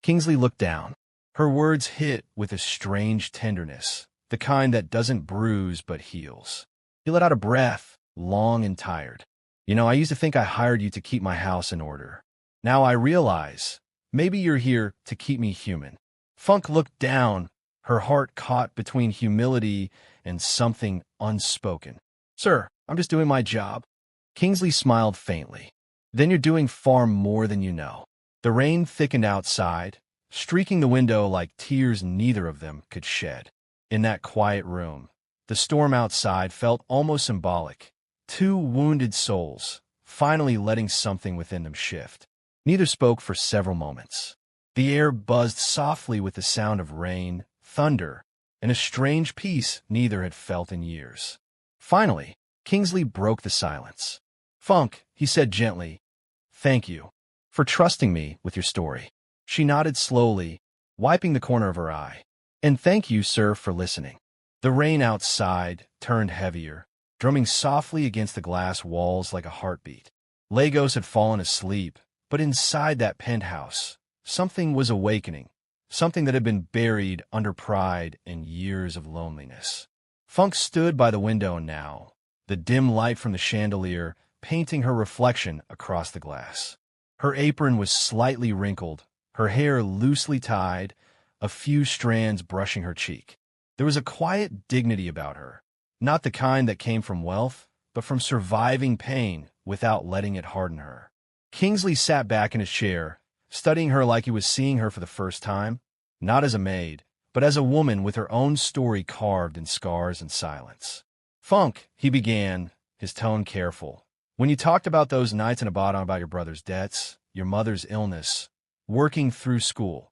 Kingsley looked down. Her words hit with a strange tenderness, the kind that doesn't bruise but heals. He let out a breath, long and tired. You know, I used to think I hired you to keep my house in order. Now I realize, maybe you're here to keep me human. Funk looked down, her heart caught between humility and something unspoken. Sir, I'm just doing my job. Kingsley smiled faintly. Then you're doing far more than you know. The rain thickened outside, streaking the window like tears neither of them could shed. In that quiet room, the storm outside felt almost symbolic. Two wounded souls, finally letting something within them shift. Neither spoke for several moments. The air buzzed softly with the sound of rain, thunder, and a strange peace neither had felt in years. Finally, Kingsley broke the silence. Funk, he said gently, thank you for trusting me with your story. She nodded slowly, wiping the corner of her eye. And thank you, sir, for listening. The rain outside turned heavier, drumming softly against the glass walls like a heartbeat. Lagos had fallen asleep, but inside that penthouse, Something was awakening, something that had been buried under pride and years of loneliness. Funk stood by the window now, the dim light from the chandelier painting her reflection across the glass. Her apron was slightly wrinkled, her hair loosely tied, a few strands brushing her cheek. There was a quiet dignity about her, not the kind that came from wealth, but from surviving pain without letting it harden her. Kingsley sat back in his chair, studying her like he was seeing her for the first time, not as a maid, but as a woman with her own story carved in scars and silence. "Funk," he began, his tone careful, "when you talked about those nights in Adabanjo about your brother's debts, your mother's illness, working through school,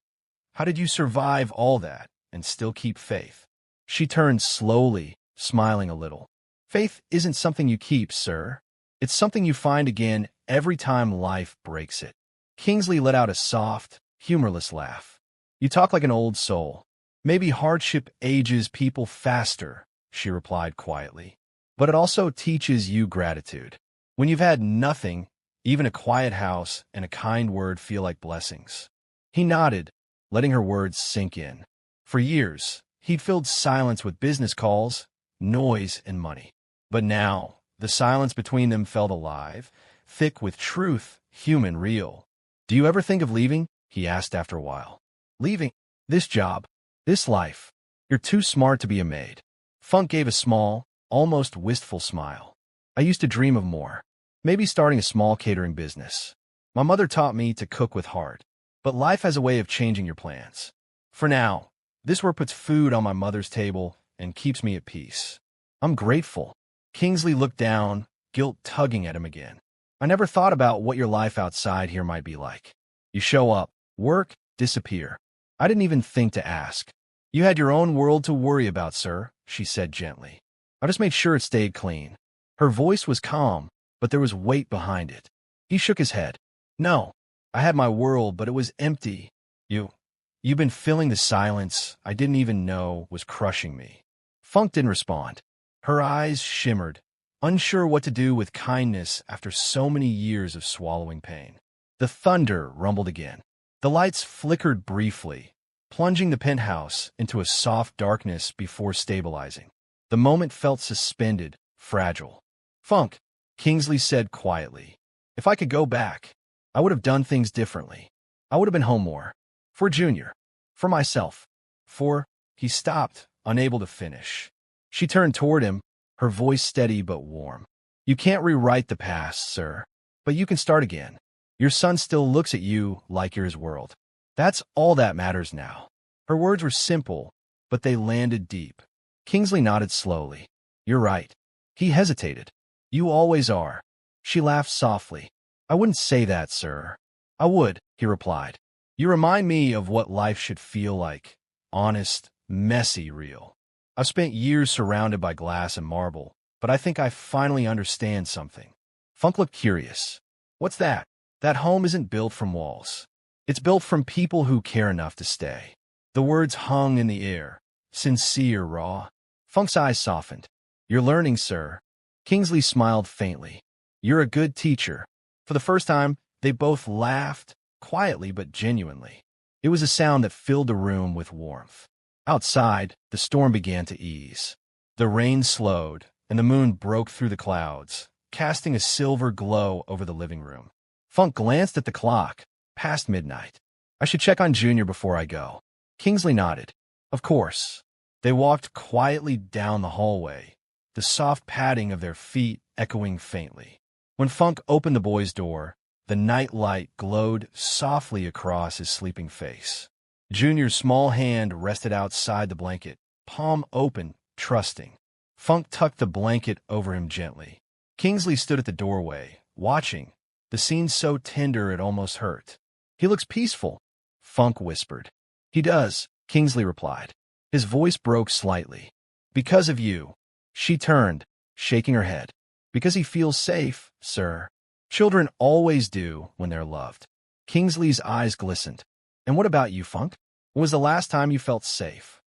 how did you survive all that and still keep faith?" She turned slowly, smiling a little. "Faith isn't something you keep, sir. It's something you find again every time life breaks it." Kingsley let out a soft, humorless laugh. "You talk like an old soul. Maybe hardship ages people faster," she replied quietly. "But it also teaches you gratitude. When you've had nothing, even a quiet house and a kind word feel like blessings." He nodded, letting her words sink in. For years, he'd filled silence with business calls, noise, and money. But now, the silence between them felt alive, thick with truth, human, real. "Do you ever think of leaving?" he asked after a while. "Leaving? This job? This life? You're too smart to be a maid." Funk gave a small, almost wistful smile. "I used to dream of more. Maybe starting a small catering business. My mother taught me to cook with heart. But life has a way of changing your plans. For now, this work puts food on my mother's table and keeps me at peace. I'm grateful." Kingsley looked down, guilt tugging at him again. "I never thought about what your life outside here might be like. You show up, work, disappear. I didn't even think to ask. You had your own world to worry about, sir," she said gently. "I just made sure it stayed clean." Her voice was calm, but there was weight behind it. He shook his head. "No, I had my world, but it was empty. You've been filling the silence I didn't even know was crushing me." Funk didn't respond. Her eyes shimmered, unsure what to do with kindness after so many years of swallowing pain. The thunder rumbled again. The lights flickered briefly, plunging the penthouse into a soft darkness before stabilizing. The moment felt suspended, fragile. "Funk," Kingsley said quietly, "if I could go back, I would have done things differently. I would have been home more. For Junior. For myself. For—" He stopped, unable to finish. She turned toward him, her voice steady but warm. "You can't rewrite the past, sir. But you can start again. Your son still looks at you like you're his world. That's all that matters now." Her words were simple, but they landed deep. Kingsley nodded slowly. "You're right." He hesitated. "You always are." She laughed softly. "I wouldn't say that, sir." "I would," he replied. "You remind me of what life should feel like. Honest, messy, real. I've spent years surrounded by glass and marble, but I think I finally understand something." Funk looked curious. "What's that?" "That home isn't built from walls. It's built from people who care enough to stay." The words hung in the air, sincere, raw. Funk's eyes softened. "You're learning, sir." Kingsley smiled faintly. "You're a good teacher." For the first time, they both laughed, quietly but genuinely. It was a sound that filled the room with warmth. Outside, the storm began to ease. The rain slowed, and the moon broke through the clouds, casting a silver glow over the living room. Funk glanced at the clock, past midnight. "I should check on Junior before I go." Kingsley nodded. "Of course." They walked quietly down the hallway, the soft padding of their feet echoing faintly. When Funk opened the boy's door, the night light glowed softly across his sleeping face. Junior's small hand rested outside the blanket, palm open, trusting. Funk tucked the blanket over him gently. Kingsley stood at the doorway, watching, the scene so tender it almost hurt. "He looks peaceful," Funk whispered. "He does," Kingsley replied. His voice broke slightly. "Because of you." She turned, shaking her head. "Because he feels safe, sir. Children always do when they're loved." Kingsley's eyes glistened. "And what about you, Funk? When was the last time you felt safe?"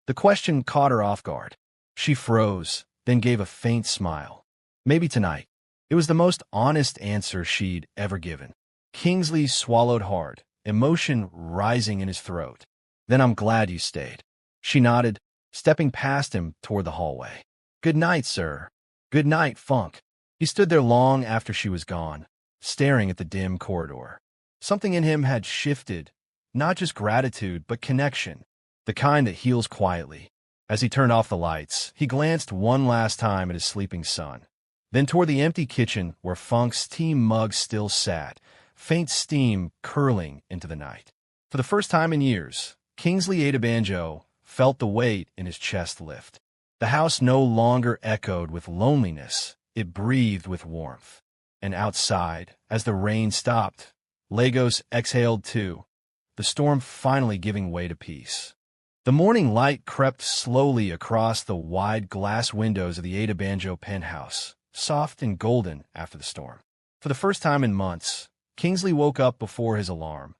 The question caught her off guard. She froze, then gave a faint smile. "Maybe tonight." It was the most honest answer she'd ever given. Kingsley swallowed hard, emotion rising in his throat. "Then I'm glad you stayed." She nodded, stepping past him toward the hallway. "Good night, sir." "Good night, Funk." He stood there long after she was gone, staring at the dim corridor. Something in him had shifted, not just gratitude, but connection, the kind that heals quietly. As he turned off the lights, he glanced one last time at his sleeping son, then toward the empty kitchen where Funk's tea mug still sat, faint steam curling into the night. For the first time in years, Kingsley Adabanjo felt the weight in his chest lift. The house no longer echoed with loneliness, it breathed with warmth. And outside, as the rain stopped, Lagos exhaled too, the storm finally giving way to peace. The morning light crept slowly across the wide glass windows of the Adabanjo penthouse, soft and golden after the storm. For the first time in months, Kingsley woke up before his alarm,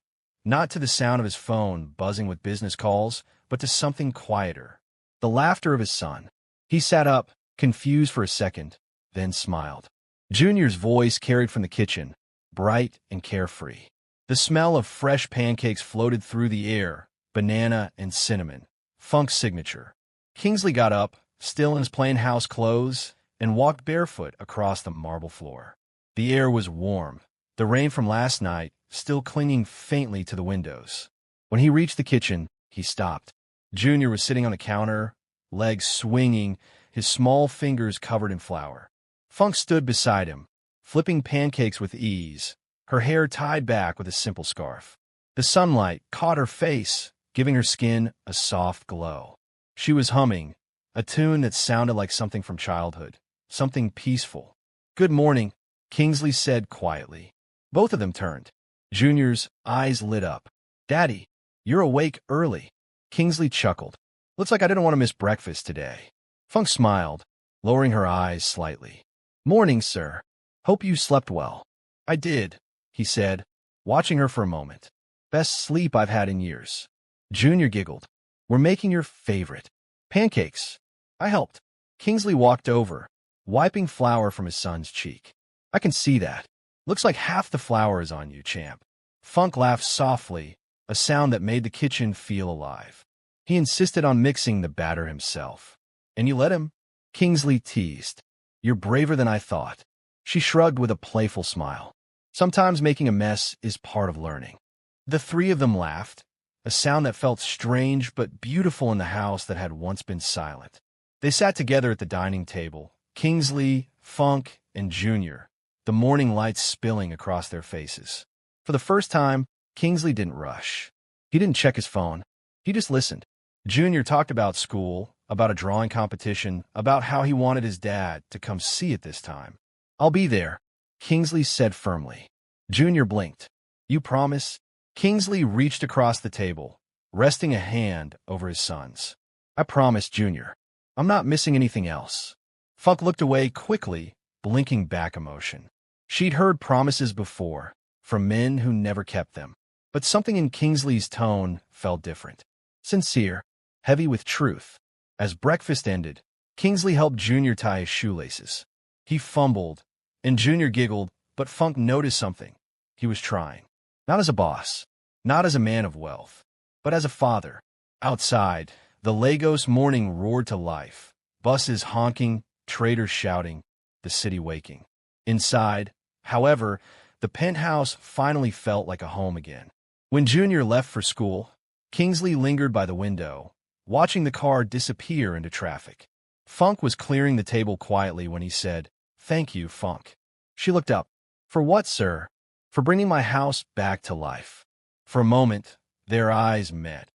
not to the sound of his phone buzzing with business calls, but to something quieter, the laughter of his son. He sat up, confused for a second, then smiled. Junior's voice carried from the kitchen, bright and carefree. The smell of fresh pancakes floated through the air, banana and cinnamon, Funk's signature. Kingsley got up, still in his plain house clothes, and walked barefoot across the marble floor. The air was warm, the rain from last night still clinging faintly to the windows. When he reached the kitchen, he stopped. Junior was sitting on the counter, legs swinging, his small fingers covered in flour. Funk stood beside him, flipping pancakes with ease, her hair tied back with a simple scarf. The sunlight caught her face, giving her skin a soft glow. She was humming, a tune that sounded like something from childhood, something peaceful. "Good morning," Kingsley said quietly. Both of them turned. Junior's eyes lit up. "Daddy, you're awake early." Kingsley chuckled. "Looks like I didn't want to miss breakfast today." Funk smiled, lowering her eyes slightly. "Morning, sir. Hope you slept well." "I did," he said, watching her for a moment. "Best sleep I've had in years." Junior giggled. "We're making your favorite. Pancakes." "I helped." Kingsley walked over, wiping flour from his son's cheek. "I can see that. Looks like half the flour is on you, champ." Funk laughed softly, a sound that made the kitchen feel alive. He insisted on mixing the batter himself. "And you let him?" Kingsley teased. "You're braver than I thought." She shrugged with a playful smile. "Sometimes making a mess is part of learning." The three of them laughed, a sound that felt strange but beautiful in the house that had once been silent. They sat together at the dining table, Kingsley, Funk, and Junior, the morning lights spilling across their faces. For the first time, Kingsley didn't rush. He didn't check his phone. He just listened. Junior talked about school, about a drawing competition, about how he wanted his dad to come see it this time. "I'll be there," Kingsley said firmly. Junior blinked. "You promise?" Kingsley reached across the table, resting a hand over his son's. "I promise, Junior. I'm not missing anything else." Funk looked away quickly, blinking back emotion. She'd heard promises before, from men who never kept them. But something in Kingsley's tone felt different. Sincere, heavy with truth. As breakfast ended, Kingsley helped Junior tie his shoelaces. He fumbled, and Junior giggled, but Funk noticed something. He was trying. Not as a boss, not as a man of wealth, but as a father. Outside, the Lagos morning roared to life. Buses honking, traders shouting, the city waking. Inside, however, the penthouse finally felt like a home again. When Junior left for school, Kingsley lingered by the window, watching the car disappear into traffic. Funk was clearing the table quietly when he said, "Thank you, Funk." She looked up. "For what, sir?" "For bringing my house back to life." For a moment, their eyes met.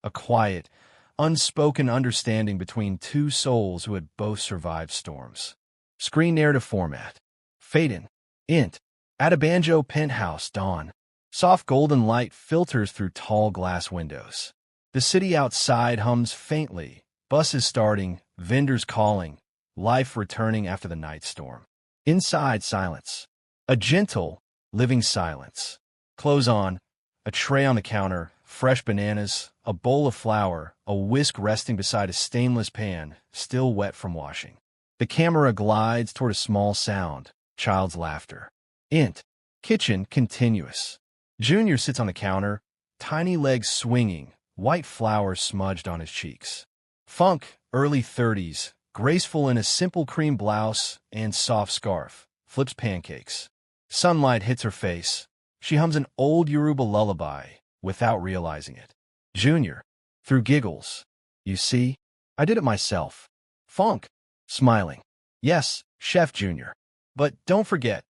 A quiet, unspoken understanding between two souls who had both survived storms. Screen narrative format. Fade int. Adabanjo penthouse dawn. Soft golden light filters through tall glass windows. The city outside hums faintly, buses starting, vendors calling, life returning after the night storm. Inside, silence. A gentle, living silence. Clothes on, a tray on the counter, fresh bananas, a bowl of flour, a whisk resting beside a stainless pan, still wet from washing. The camera glides toward a small sound, child's laughter. Int. Kitchen continuous. Junior sits on the counter, tiny legs swinging, white flour smudged on his cheeks. Funk, early 30s, graceful in a simple cream blouse and soft scarf, flips pancakes. Sunlight hits her face. She hums an old Yoruba lullaby without realizing it. Junior, through giggles. You see, I did it myself. Funk, smiling. Yes, Chef Junior. But don't forget,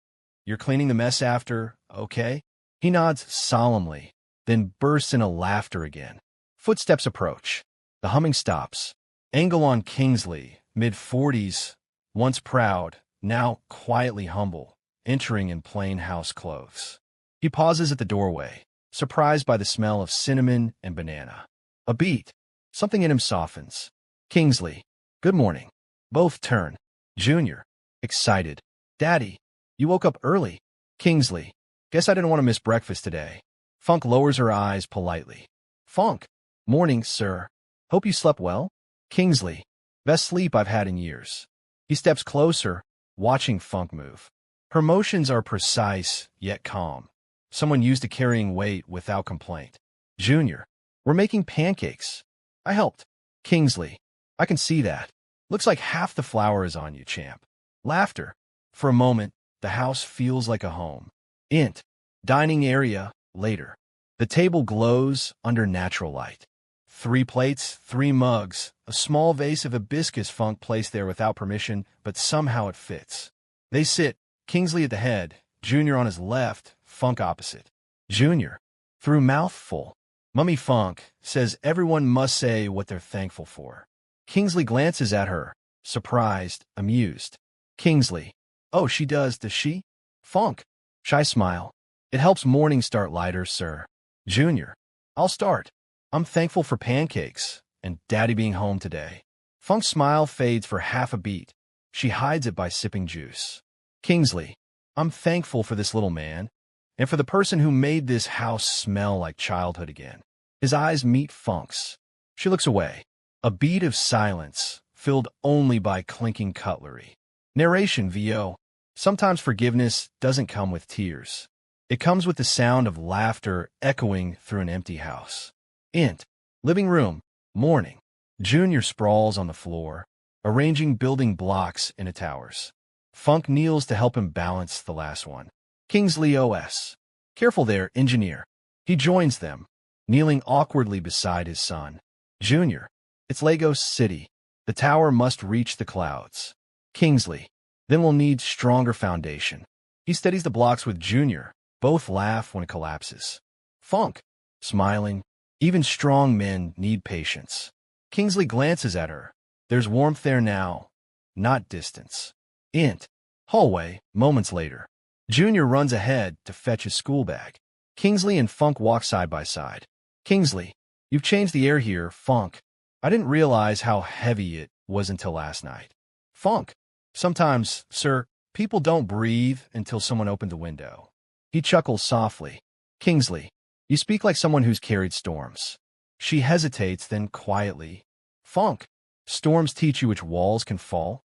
you're cleaning the mess after, okay? He nods solemnly, then bursts into laughter again. Footsteps approach. The humming stops. Angle on Kingsley, mid-40s, once proud, now quietly humble, entering in plain house clothes. He pauses at the doorway, surprised by the smell of cinnamon and banana. A beat. Something in him softens. Kingsley, good morning. Both turn. Junior, excited. Daddy, you woke up early. Kingsley, guess I didn't want to miss breakfast today. Funk lowers her eyes politely. Funk, morning, sir. Hope you slept well? Kingsley, best sleep I've had in years. He steps closer, watching Funk move. Her motions are precise, yet calm. Someone used to carrying weight without complaint. Junior, we're making pancakes. I helped. Kingsley, I can see that. Looks like half the flour is on you, champ. Laughter. For a moment, the house feels like a home. Int. Dining area, later. The table glows under natural light. 3 plates, 3 mugs, a small vase of hibiscus Funk placed there without permission, but somehow it fits. They sit, Kingsley at the head, Junior on his left, Funk opposite. Junior, through mouthful. Mummy Funk says everyone must say what they're thankful for. Kingsley glances at her, surprised, amused. Kingsley, oh, she does she? Funk, shy smile. It helps morning start lighter, sir. Junior, I'll start. I'm thankful for pancakes and Daddy being home today. Funk's smile fades for half a beat. She hides it by sipping juice. Kingsley, I'm thankful for this little man and for the person who made this house smell like childhood again. His eyes meet Funk's. She looks away. A beat of silence, filled only by clinking cutlery. Narration VO. Sometimes forgiveness doesn't come with tears. It comes with the sound of laughter echoing through an empty house. Int. Living room. Morning. Junior sprawls on the floor, arranging building blocks into towers. Funk kneels to help him balance the last one. Kingsley OS. Careful there, engineer. He joins them, kneeling awkwardly beside his son. Junior. It's Lagos City. The tower must reach the clouds. Kingsley. Then we'll need stronger foundation. He steadies the blocks with Junior. Both laugh when it collapses. Funk. Smiling. Even strong men need patience. Kingsley glances at her. There's warmth there now, not distance. Int. Hallway, moments later. Junior runs ahead to fetch his school bag. Kingsley and Funk walk side by side. Kingsley, you've changed the air here, Funk. I didn't realize how heavy it was until last night. Funk. Sometimes, sir, people don't breathe until someone opened the window. He chuckles softly. Kingsley, you speak like someone who's carried storms. She hesitates, then quietly. Funk. Storms teach you which walls can fall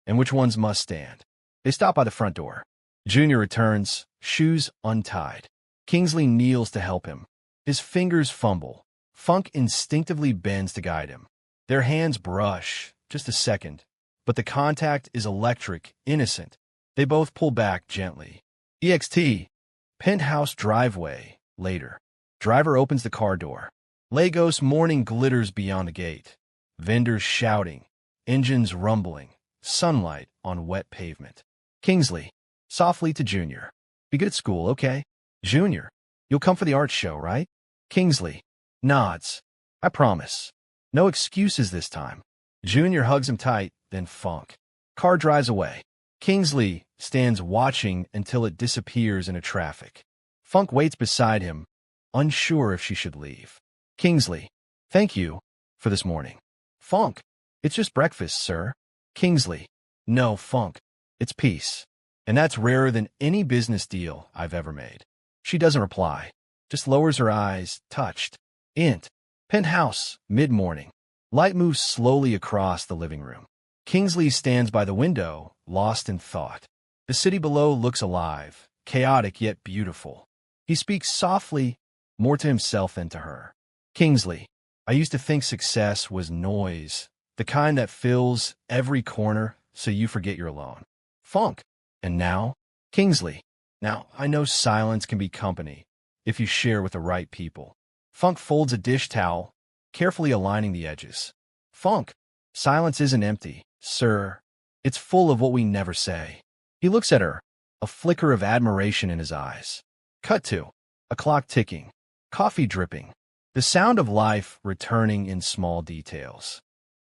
and which ones must stand. They stop by the front door. Junior returns, shoes untied. Kingsley kneels to help him. His fingers fumble. Funk instinctively bends to guide him. Their hands brush, just a second, but the contact is electric, innocent. They both pull back gently. EXT. Penthouse driveway, later. Driver opens the car door. Lagos morning glitters beyond the gate. Vendors shouting, engines rumbling, sunlight on wet pavement. Kingsley, softly to Junior. Be good at school, okay? Junior, you'll come for the art show, right? Kingsley, nods. I promise. No excuses this time. Junior hugs him tight, then Funk. Car drives away. Kingsley stands watching until it disappears into traffic. Funk waits beside him, unsure if she should leave. Kingsley, thank you for this morning. Funk, it's just breakfast, sir. Kingsley, no, Funk, it's peace. And that's rarer than any business deal I've ever made. She doesn't reply, just lowers her eyes, touched. Int. Penthouse, mid-morning. Light moves slowly across the living room. Kingsley stands by the window, lost in thought. The city below looks alive, chaotic yet beautiful. He speaks softly, more to himself than to her. Kingsley, I used to think success was noise, the kind that fills every corner so you forget you're alone. Funk. And now? Kingsley. Now, I know silence can be company if you share with the right people. Funk folds a dish towel, carefully aligning the edges. Funk. Silence isn't empty, sir. It's full of what we never say. He looks at her, a flicker of admiration in his eyes. Cut to a clock ticking, coffee dripping, the sound of life returning in small details.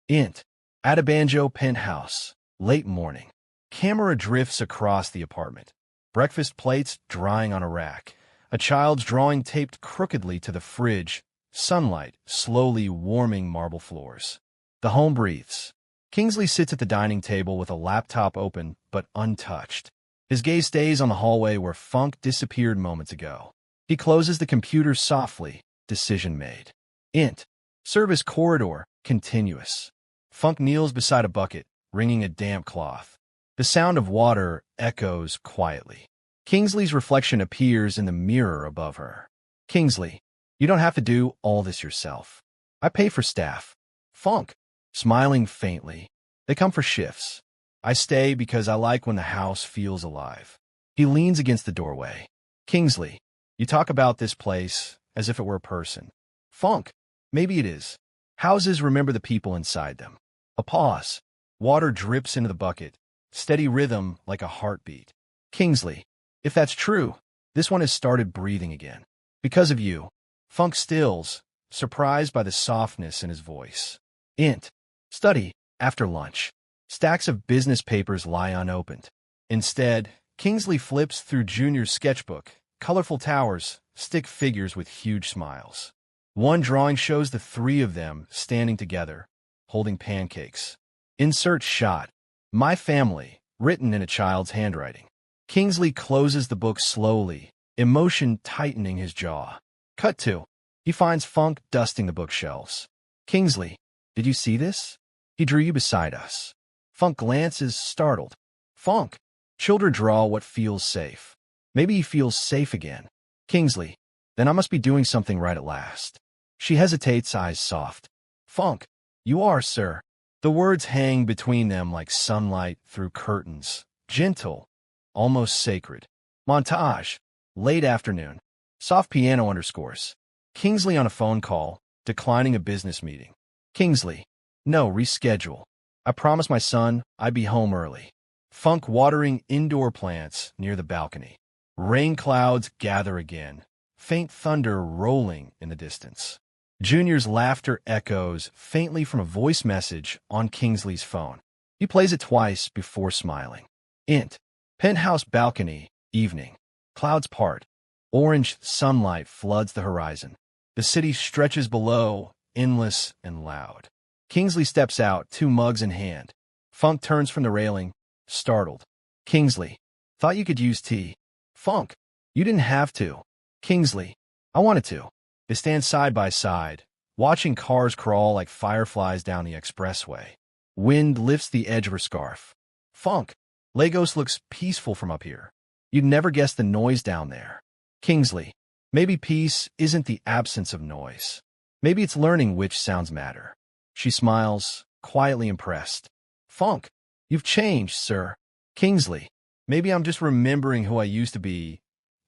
Int. Adabanjo penthouse, late morning. Camera drifts across the apartment. Breakfast plates drying on a rack. A child's drawing taped crookedly to the fridge. Sunlight slowly warming marble floors. The home breathes. Kingsley sits at the dining table with a laptop open but untouched. His gaze stays on the hallway where Funk disappeared moments ago. He closes the computer softly. Decision made. Int. Service corridor, continuous. Funk kneels beside a bucket, wringing a damp cloth. The sound of water echoes quietly. Kingsley's reflection appears in the mirror above her. Kingsley, you don't have to do all this yourself. I pay for staff. Funk, smiling faintly. They come for shifts. I stay because I like when the house feels alive. He leans against the doorway. Kingsley, you talk about this place as if it were a person. Funk, maybe it is. Houses remember the people inside them. A pause. Water drips into the bucket. Steady rhythm like a heartbeat. Kingsley, if that's true, this one has started breathing again. Because of you. Funk stills, surprised by the softness in his voice. Int. Study, after lunch. Stacks of business papers lie unopened. Instead, Kingsley flips through Junior's sketchbook. Colorful towers, stick figures with huge smiles. One drawing shows the three of them standing together, holding pancakes. Insert shot. My family, written in a child's handwriting. Kingsley closes the book slowly, emotion tightening his jaw. Cut to. He finds Funk dusting the bookshelves. Kingsley, did you see this? He drew you beside us. Funk glances, startled. Funk. Children draw what feels safe. Maybe he feels safe again. Kingsley, then I must be doing something right at last. She hesitates, eyes soft. Funk, you are, sir. The words hang between them like sunlight through curtains. Gentle, almost sacred. Montage. Late afternoon. Soft piano underscores. Kingsley on a phone call, declining a business meeting. Kingsley, no, reschedule. I promised my son I'd be home early. Funk watering indoor plants near the balcony. Rain clouds gather again. Faint thunder rolling in the distance. Junior's laughter echoes faintly from a voice message on Kingsley's phone. He plays it twice before smiling. Int. Penthouse balcony, evening. Clouds part. Orange sunlight floods the horizon. The city stretches below, endless and loud. Kingsley steps out, 2 mugs in hand. Funk turns from the railing, startled. Kingsley, thought you could use tea. Funk, you didn't have to. Kingsley, I wanted to. They stand side by side, watching cars crawl like fireflies down the expressway. Wind lifts the edge of her scarf. Funk, Lagos looks peaceful from up here. You'd never guess the noise down there. Kingsley, maybe peace isn't the absence of noise. Maybe it's learning which sounds matter. She smiles, quietly impressed. Funk, you've changed, sir. Kingsley, maybe I'm just remembering who I used to be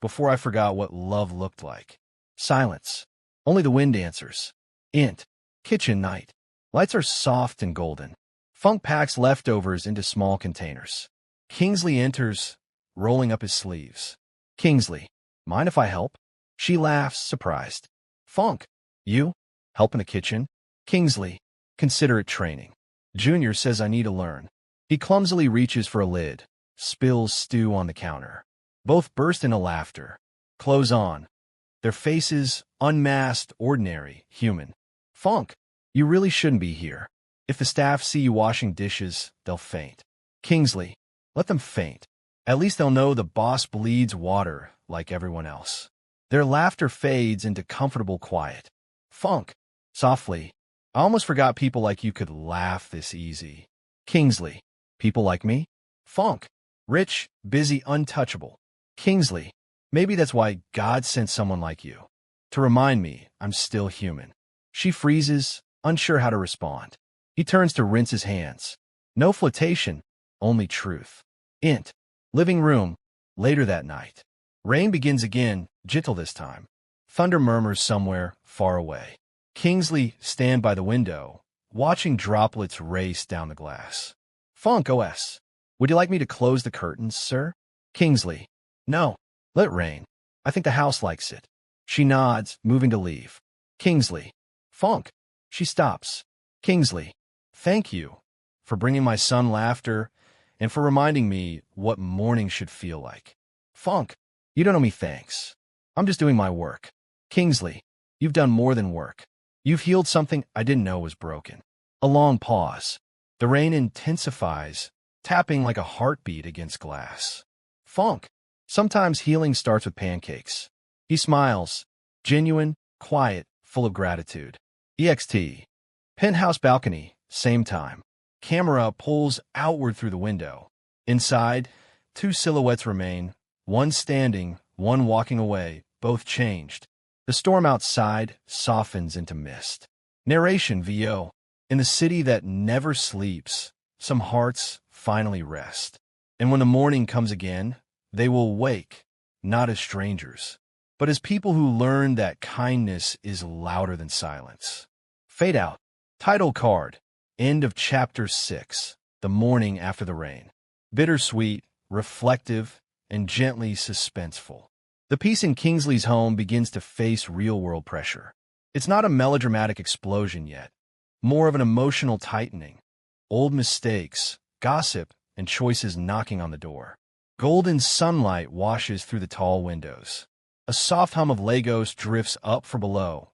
before I forgot what love looked like. Silence. Only the wind answers. Int. Kitchen night. Lights are soft and golden. Funk packs leftovers into small containers. Kingsley enters, rolling up his sleeves. Kingsley, mind if I help? She laughs, surprised. Funk, you? Help in the kitchen? Kingsley, consider it training. Junior says I need to learn. He clumsily reaches for a lid, spills stew on the counter. Both burst into laughter. Clothes on. Their faces, unmasked, ordinary, human. Funk, you really shouldn't be here. If the staff see you washing dishes, they'll faint. Kingsley, let them faint. At least they'll know the boss bleeds water like everyone else. Their laughter fades into comfortable quiet. Funk, softly, I almost forgot people like you could laugh this easy. Kingsley, people like me? Funk, rich, busy, untouchable. Kingsley, Maybe that's why God sent someone like you, to remind me I'm still human. She freezes, unsure how to respond. He turns to rinse his hands. No flirtation, only truth. Int. Living room. Later that night. Rain begins again, gentle this time. Thunder murmurs somewhere far away. Kingsley stand by the window, watching droplets race down the glass. Funk OS. Would you like me to close the curtains, sir? Kingsley. No. Let it rain. I think the house likes it. She nods, moving to leave. Kingsley. Funk. She stops. Kingsley. Thank you for bringing my son laughter and for reminding me what morning should feel like. Funk. You don't owe me thanks. I'm just doing my work. Kingsley. You've done more than work. You've healed something I didn't know was broken. A long pause. The rain intensifies, tapping like a heartbeat against glass. Funk. Sometimes healing starts with pancakes. He smiles. Genuine, quiet, full of gratitude. EXT. Penthouse balcony, same time. Camera pulls outward through the window. Inside, two silhouettes remain, one standing, one walking away, both changed. The storm outside softens into mist. Narration VO. In the city that never sleeps, some hearts finally rest. And when the morning comes again, they will wake, not as strangers, but as people who learn that kindness is louder than silence. Fade out. Title card. End of Chapter 6. The morning after the rain. Bittersweet, reflective, and gently suspenseful. The piece in Kingsley's home begins to face real-world pressure. It's not a melodramatic explosion yet, more of an emotional tightening. Old mistakes, gossip, and choices knocking on the door. Golden sunlight washes through the tall windows. A soft hum of Legos drifts up from below.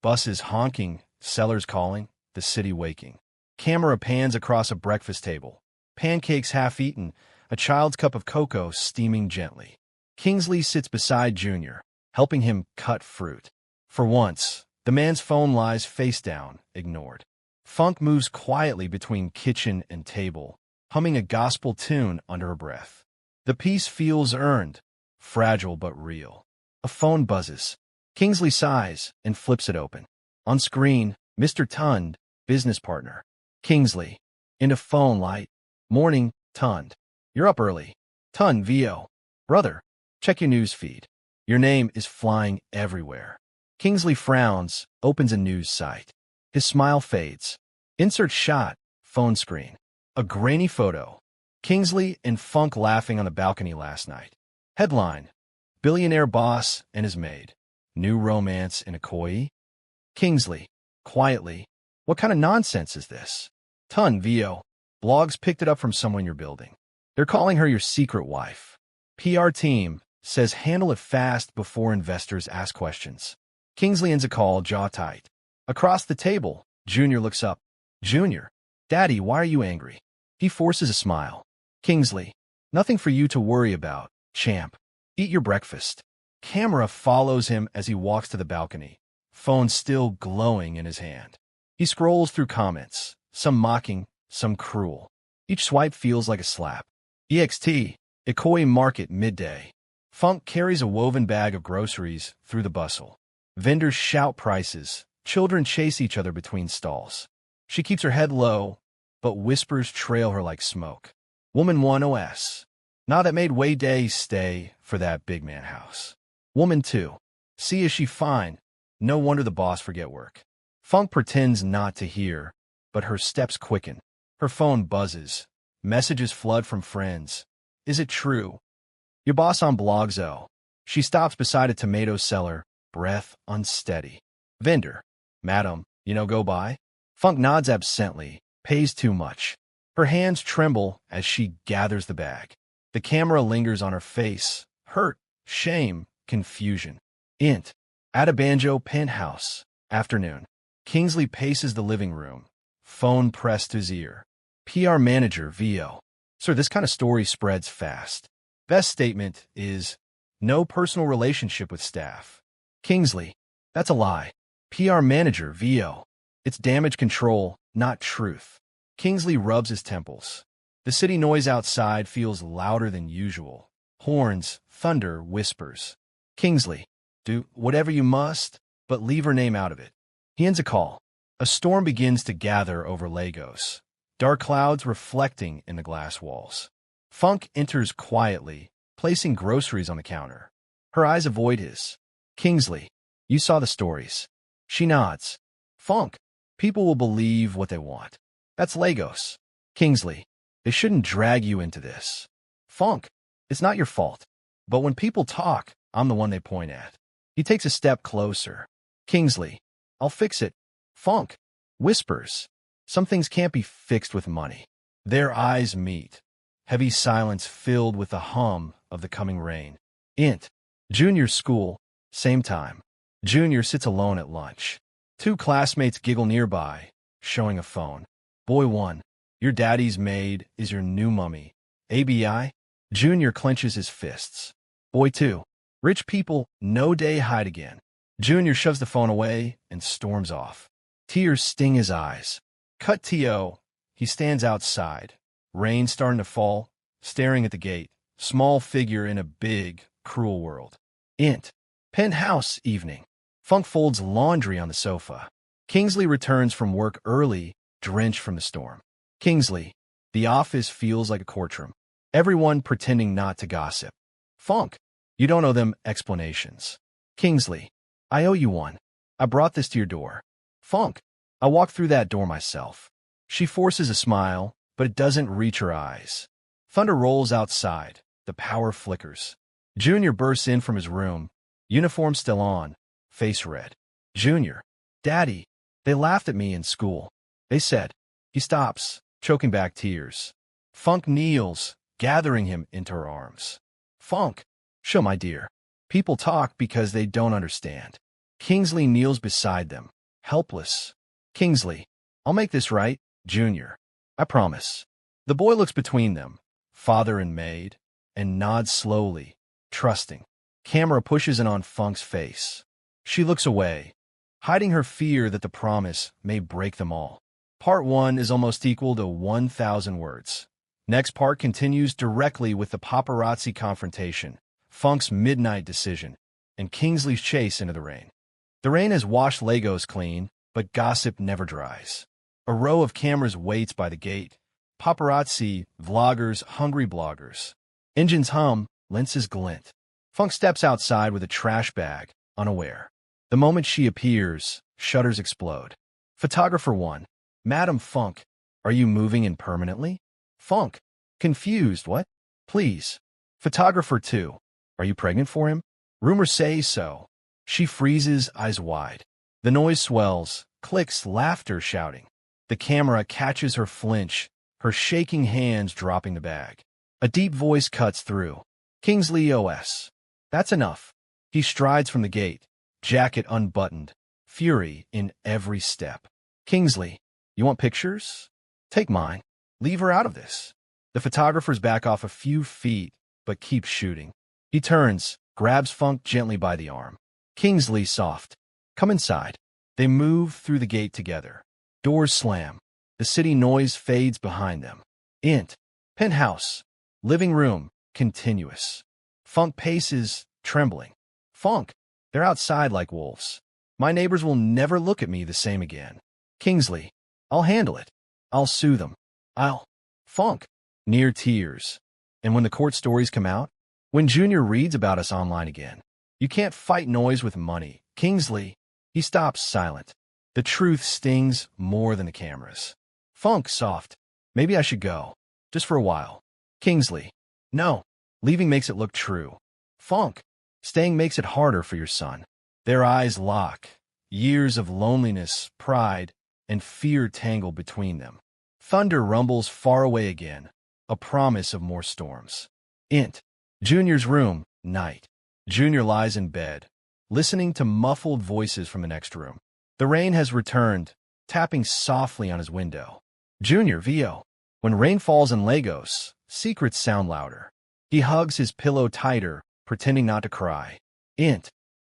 Buses honking, sellers calling, the city waking. Camera pans across a breakfast table. Pancakes half-eaten, a child's cup of cocoa steaming gently. Kingsley sits beside Junior, helping him cut fruit. For once, the man's phone lies face down, ignored. Funk moves quietly between kitchen and table, humming a gospel tune under her breath. The piece feels earned, fragile but real. A phone buzzes. Kingsley sighs and flips it open. On screen, Mr. Tund, business partner. Kingsley. Into phone light. Morning, Tund. You're up early. Tund VO. Brother, check your news feed. Your name is flying everywhere. Kingsley frowns, opens a news site. His smile fades. Insert shot, phone screen. A grainy photo. Kingsley and Funk laughing on the balcony last night. Headline. Billionaire boss and his maid. New romance in Ikoyi? Kingsley. Quietly. What kind of nonsense is this? Tund VO. Blogs picked it up from someone you're building. They're calling her your secret wife. PR team says handle it fast before investors ask questions. Kingsley ends a call, jaw tight. Across the table, Junior looks up. Junior. Daddy, why are you angry? He forces a smile. Kingsley. Nothing for you to worry about, champ. Eat your breakfast. Camera follows him as he walks to the balcony, phone still glowing in his hand. He scrolls through comments, some mocking, some cruel. Each swipe feels like a slap. EXT. Ikoyi Market midday. Funk carries a woven bag of groceries through the bustle. Vendors shout prices. Children chase each other between stalls. She keeps her head low, but whispers trail her like smoke. Woman 1 OS. Now that made way day stay for that big man house. Woman 2. See, is she fine? No wonder the boss forget work. Funk pretends not to hear, but her steps quicken. Her phone buzzes. Messages flood from friends. Is it true? Your boss on Blogzo. She stops beside a tomato seller, breath unsteady. Vendor. Madam, go by? Funk nods absently, pays too much. Her hands tremble as she gathers the bag. The camera lingers on her face. Hurt, shame, confusion. Int. Adabanjo penthouse. Afternoon. Kingsley paces the living room. Phone pressed to his ear. PR manager VO. Sir, this kind of story spreads fast. Best statement is, no personal relationship with staff. Kingsley. That's a lie. PR manager VO. It's damage control, not truth. Kingsley rubs his temples. The city noise outside feels louder than usual. Horns, thunder, whispers. Kingsley, do whatever you must, but leave her name out of it. He ends a call. A storm begins to gather over Lagos, dark clouds reflecting in the glass walls. Funk enters quietly, placing groceries on the counter. Her eyes avoid his. Kingsley, you saw the stories. She nods. Funk, people will believe what they want. That's Lagos. Kingsley, they shouldn't drag you into this. Funk, it's not your fault. But when people talk, I'm the one they point at. He takes a step closer. Kingsley, I'll fix it. Funk whispers. Some things can't be fixed with money. Their eyes meet. Heavy silence filled with the hum of the coming rain. Junior school, same time. Junior sits alone at lunch. Two classmates giggle nearby, showing a phone. Boy 1, your daddy's maid is your new mummy. ABI? Junior clenches his fists. Boy 2, rich people, no day hide again. Junior shoves the phone away and storms off. Tears sting his eyes. Cut TO. He stands outside. Rain starting to fall, staring at the gate. Small figure in a big, cruel world. Penthouse evening. Funk folds laundry on the sofa. Kingsley returns from work early, drenched from the storm. Kingsley, the office feels like a courtroom. Everyone pretending not to gossip. Funk, you don't owe them explanations. Kingsley, I owe you one. I brought this to your door. Funk, I walked through that door myself. She forces a smile, but it doesn't reach her eyes. Thunder rolls outside. The power flickers. Junior bursts in from his room, uniform still on, face red. Junior, Daddy, they laughed at me in school. They said. He stops, choking back tears. Funk kneels, gathering him into her arms. Funk, show my dear. People talk because they don't understand. Kingsley kneels beside them, helpless. Kingsley, I'll make this right, Junior. I promise. The boy looks between them, father and maid, and nods slowly, trusting. Camera pushes in on Funk's face. She looks away, hiding her fear that the promise may break them all. Part 1 is almost equal to 1,000 words. Next part continues directly with the paparazzi confrontation, Funk's midnight decision, and Kingsley's chase into the rain. The rain has washed Lagos clean, but gossip never dries. A row of cameras waits by the gate. Paparazzi, vloggers, hungry bloggers. Engines hum, lenses glint. Funk steps outside with a trash bag, unaware. The moment she appears, shutters explode. Photographer 1, Madam Funk, are you moving in permanently? Funk, confused, what? Please. Photographer 2, are you pregnant for him? Rumors say so. She freezes, eyes wide. The noise swells, clicks, laughter, shouting. The camera catches her flinch, her shaking hands dropping the bag. A deep voice cuts through. Kingsley OS. That's enough. He strides from the gate, jacket unbuttoned, fury in every step. Kingsley, you want pictures? Take mine. Leave her out of this. The photographers back off a few feet, but keep shooting. He turns, grabs Funk gently by the arm. Kingsley soft. Come inside. They move through the gate together. Doors slam. The city noise fades behind them. Penthouse. Living room, continuous. Funk paces, trembling. Funk, they're outside like wolves. My neighbors will never look at me the same again. Kingsley, I'll handle it. I'll sue them. Funk, near tears. And when the court stories come out? When Junior reads about us online again? You can't fight noise with money. Kingsley, he stops silent. The truth stings more than the cameras. Funk, soft. Maybe I should go. Just for a while. Kingsley, no. Leaving makes it look true. Funk, staying makes it harder for your son. Their eyes lock. Years of loneliness, pride, and fear tangle between them. Thunder rumbles far away again. A promise of more storms. Junior's room, night. Junior lies in bed, listening to muffled voices from the next room. The rain has returned, tapping softly on his window. Junior, VO. When rain falls in Lagos, secrets sound louder. He hugs his pillow tighter, pretending not to cry.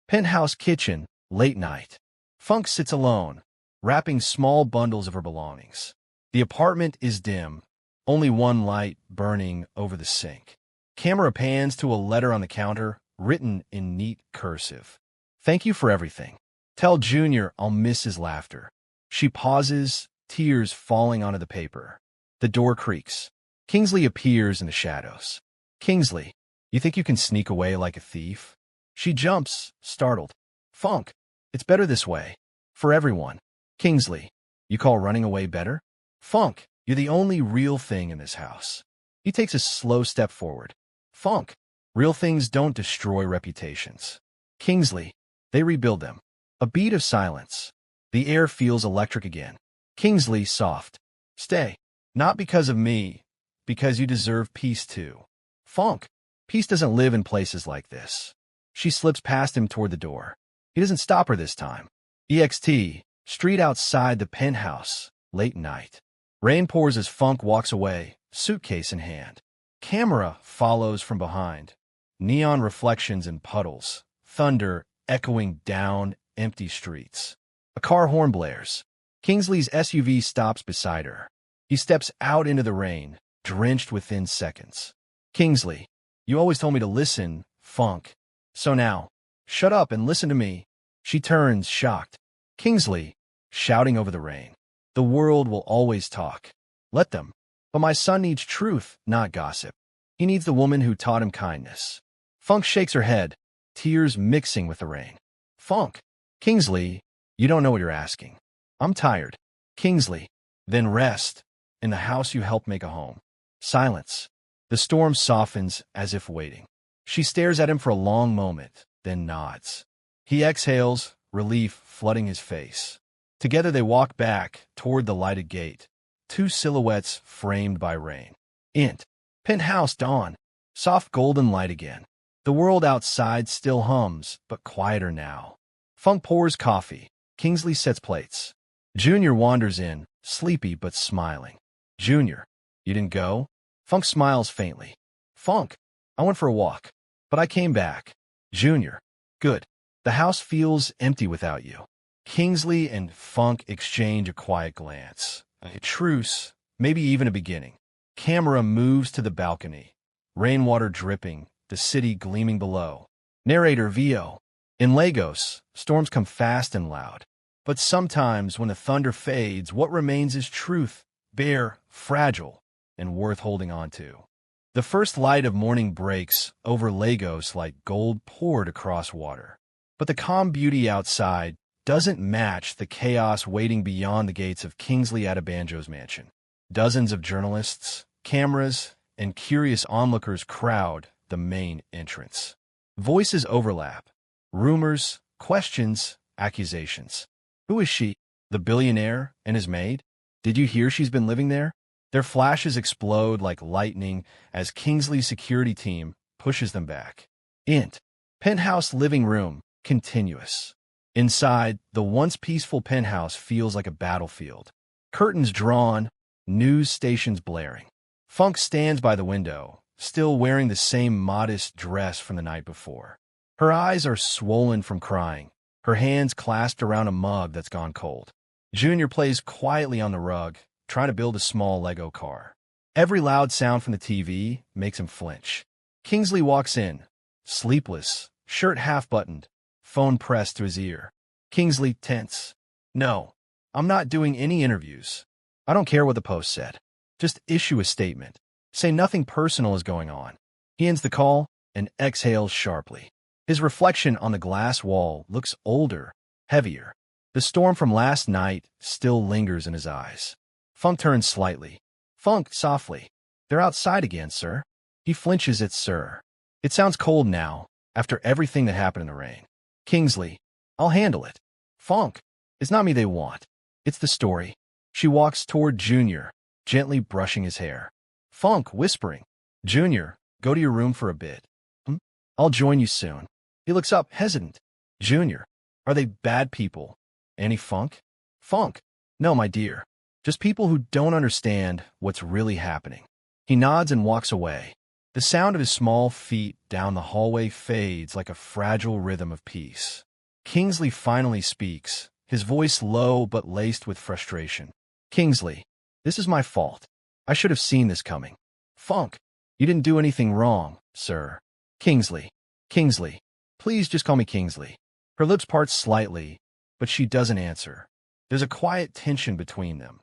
Penthouse kitchen, late night. Funk sits alone, wrapping small bundles of her belongings. The apartment is dim, only one light burning over the sink. Camera pans to a letter on the counter, written in neat cursive. Thank you for everything. Tell Junior I'll miss his laughter. She pauses, tears falling onto the paper. The door creaks. Kingsley appears in the shadows. Kingsley, you think you can sneak away like a thief? She jumps, startled. Funk, it's better this way. For everyone. Kingsley, you call running away better? Funk, you're the only real thing in this house. He takes a slow step forward. Funk, real things don't destroy reputations. Kingsley, they rebuild them. A beat of silence. The air feels electric again. Kingsley, soft. Stay. Not because of me, because you deserve peace too. Funk, peace doesn't live in places like this. She slips past him toward the door. He doesn't stop her this time. EXT, street outside the penthouse, late night. Rain pours as Funk walks away, suitcase in hand. Camera follows from behind. Neon reflections in puddles. Thunder echoing down empty streets. A car horn blares. Kingsley's SUV stops beside her. He steps out into the rain, drenched within seconds. Kingsley, you always told me to listen, Funk. So now, shut up and listen to me. She turns, shocked. Kingsley, shouting over the rain. The world will always talk. Let them. But my son needs truth, not gossip. He needs the woman who taught him kindness. Funk shakes her head, tears mixing with the rain. Funk. Kingsley, you don't know what you're asking. I'm tired. Kingsley, then rest. In the house you helped make a home. Silence. The storm softens as if waiting. She stares at him for a long moment, then nods. He exhales, relief flooding his face. Together they walk back toward the lighted gate. Two silhouettes framed by rain. Penthouse dawn. Soft golden light again. The world outside still hums, but quieter now. Funk pours coffee. Kingsley sets plates. Junior wanders in, sleepy but smiling. Junior, you didn't go? Funk smiles faintly. Funk, I went for a walk, but I came back. Junior, good. The house feels empty without you. Kingsley and Funk exchange a quiet glance. A truce, maybe even a beginning. Camera moves to the balcony. Rainwater dripping, the city gleaming below. Narrator VO. In Lagos, storms come fast and loud. But sometimes when the thunder fades, what remains is truth, bare, fragile, and worth holding on to. The first light of morning breaks over Lagos like gold poured across water. But the calm beauty outside doesn't match the chaos waiting beyond the gates of Kingsley Adabanjo's mansion. Dozens of journalists, cameras, and curious onlookers crowd the main entrance. Voices overlap. Rumors, questions, accusations. Who is she? The billionaire and his maid? Did you hear she's been living there? Their flashes explode like lightning as Kingsley's security team pushes them back. Penthouse living room, continuous. Inside, the once peaceful penthouse feels like a battlefield. Curtains drawn, news stations blaring. Funk stands by the window, still wearing the same modest dress from the night before. Her eyes are swollen from crying, her hands clasped around a mug that's gone cold. Junior plays quietly on the rug, trying to build a small Lego car. Every loud sound from the TV makes him flinch. Kingsley walks in, sleepless, shirt half-buttoned, phone pressed to his ear. Kingsley tense. No, I'm not doing any interviews. I don't care what the Post said. Just issue a statement. Say nothing personal is going on. He ends the call and exhales sharply. His reflection on the glass wall looks older, heavier. The storm from last night still lingers in his eyes. Funk turns slightly. Funk, softly. They're outside again, sir. He flinches at sir. It sounds cold now, after everything that happened in the rain. Kingsley, I'll handle it. Funk, it's not me they want. It's the story. She walks toward Junior, gently brushing his hair. Funk, whispering. Junior, go to your room for a bit. I'll join you soon. He looks up, hesitant. Junior, are they bad people? Any Funk? Funk, no, my dear. Just people who don't understand what's really happening. He nods and walks away. The sound of his small feet down the hallway fades like a fragile rhythm of peace. Kingsley finally speaks, his voice low but laced with frustration. Kingsley, this is my fault. I should have seen this coming. Funk, you didn't do anything wrong, sir. Kingsley, Kingsley. Please just call me Kingsley. Her lips part slightly, but she doesn't answer. There's a quiet tension between them.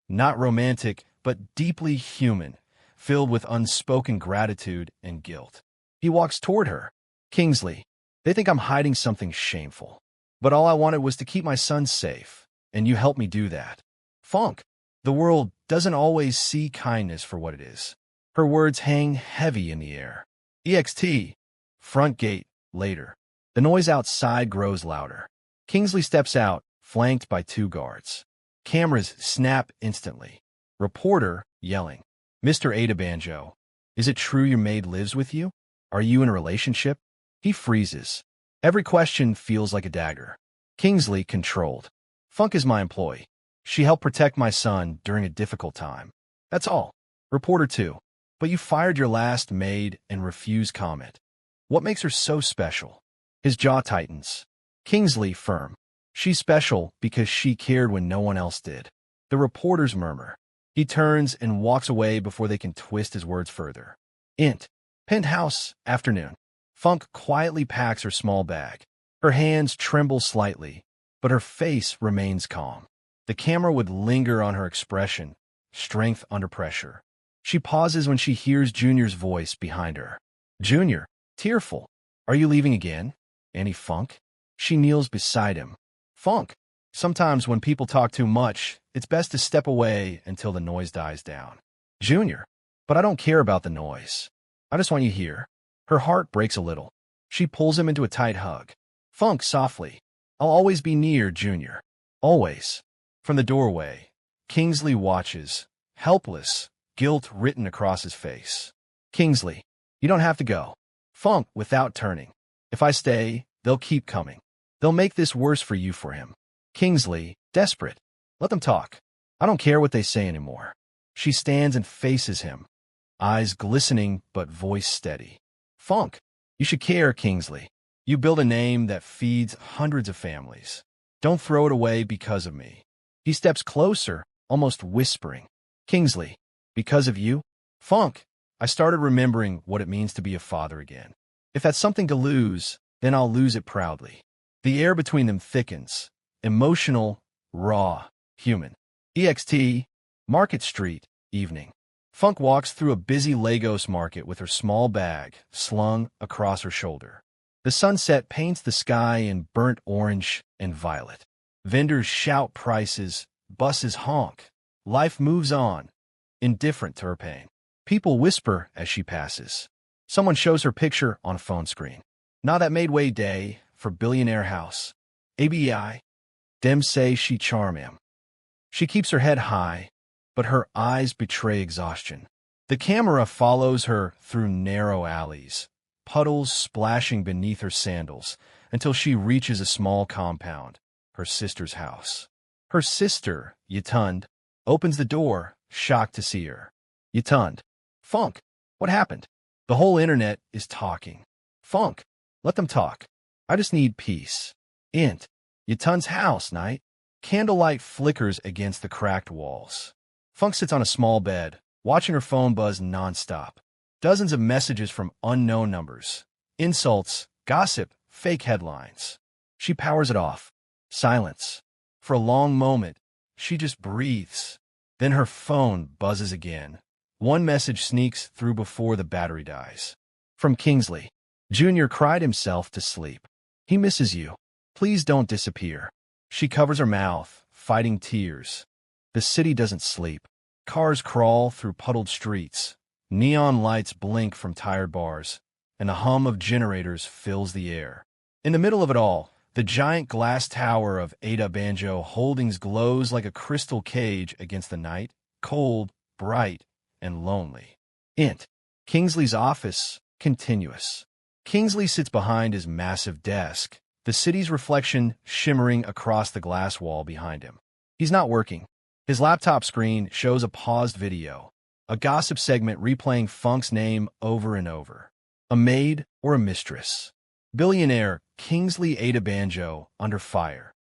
Not romantic, but deeply human, filled with unspoken gratitude and guilt. He walks toward her. Kingsley. They think I'm hiding something shameful. But all I wanted was to keep my son safe, and you helped me do that. Funke. The world doesn't always see kindness for what it is. Her words hang heavy in the air. EXT. Front gate, later. The noise outside grows louder. Kingsley steps out, flanked by 2 guards. Cameras snap instantly. Reporter yelling. Mr. Adabanjo, is it true your maid lives with you? Are you in a relationship? He freezes. Every question feels like a dagger. Kingsley controlled. Funke is my employee. She helped protect my son during a difficult time. That's all. Reporter 2. But you fired your last maid and refused comment. What makes her so special? His jaw tightens. Kingsley firm. She's special because she cared when no one else did. The reporters murmur. He turns and walks away before they can twist his words further. Int. Penthouse, afternoon. Funke quietly packs her small bag. Her hands tremble slightly, but her face remains calm. The camera would linger on her expression, strength under pressure. She pauses when she hears Junior's voice behind her. Junior, tearful. Are you leaving again? Annie Funke? She kneels beside him. Funke. Sometimes when people talk too much, it's best to step away until the noise dies down. Junior. But I don't care about the noise. I just want you here. Her heart breaks a little. She pulls him into a tight hug. Funke softly. I'll always be near, Junior. Always. From the doorway, Kingsley watches, helpless, guilt written across his face. Kingsley. You don't have to go. Funke without turning. If I stay, they'll keep coming. They'll make this worse for you for him. Kingsley, desperate. Let them talk. I don't care what they say anymore. She stands and faces him, eyes glistening but voice steady. Funke, you should care, Kingsley. You build a name that feeds hundreds of families. Don't throw it away because of me. He steps closer, almost whispering. Kingsley, because of you? Funke, I started remembering what it means to be a father again. If that's something to lose, then I'll lose it proudly. The air between them thickens. Emotional, raw, human. EXT, Market Street, evening. Funke walks through a busy Lagos market with her small bag slung across her shoulder. The sunset paints the sky in burnt orange and violet. Vendors shout prices, buses honk. Life moves on, indifferent to her pain. People whisper as she passes. Someone shows her picture on a phone screen. Now that Maid day for Billionaire house. ABI. Dem say she charm him. She keeps her head high, but her eyes betray exhaustion. The camera follows her through narrow alleys, puddles splashing beneath her sandals, until she reaches a small compound, her sister's house. Her sister, Yatund, opens the door, shocked to see her. Yatund. Funke, what happened? The whole internet is talking. Funke, let them talk. I just need peace. Int. Yatund's house, night. Candlelight flickers against the cracked walls. Funke sits on a small bed, watching her phone buzz nonstop. Dozens of messages from unknown numbers. Insults, gossip, fake headlines. She powers it off. Silence. For a long moment, she just breathes. Then her phone buzzes again. One message sneaks through before the battery dies. From Kingsley. Junior cried himself to sleep. He misses you. Please don't disappear. She covers her mouth, fighting tears. The city doesn't sleep. Cars crawl through puddled streets. Neon lights blink from tired bars, and the hum of generators fills the air. In the middle of it all, the giant glass tower of Adabanjo Holdings glows like a crystal cage against the night, cold, bright, and lonely. Int. Kingsley's office, continuous. Kingsley sits behind his massive desk, the city's reflection shimmering across the glass wall behind him. He's not working. His laptop screen shows a paused video, a gossip segment replaying Funke's name over and over. A maid or a mistress. Billionaire Kingsley Adabanjo under fire.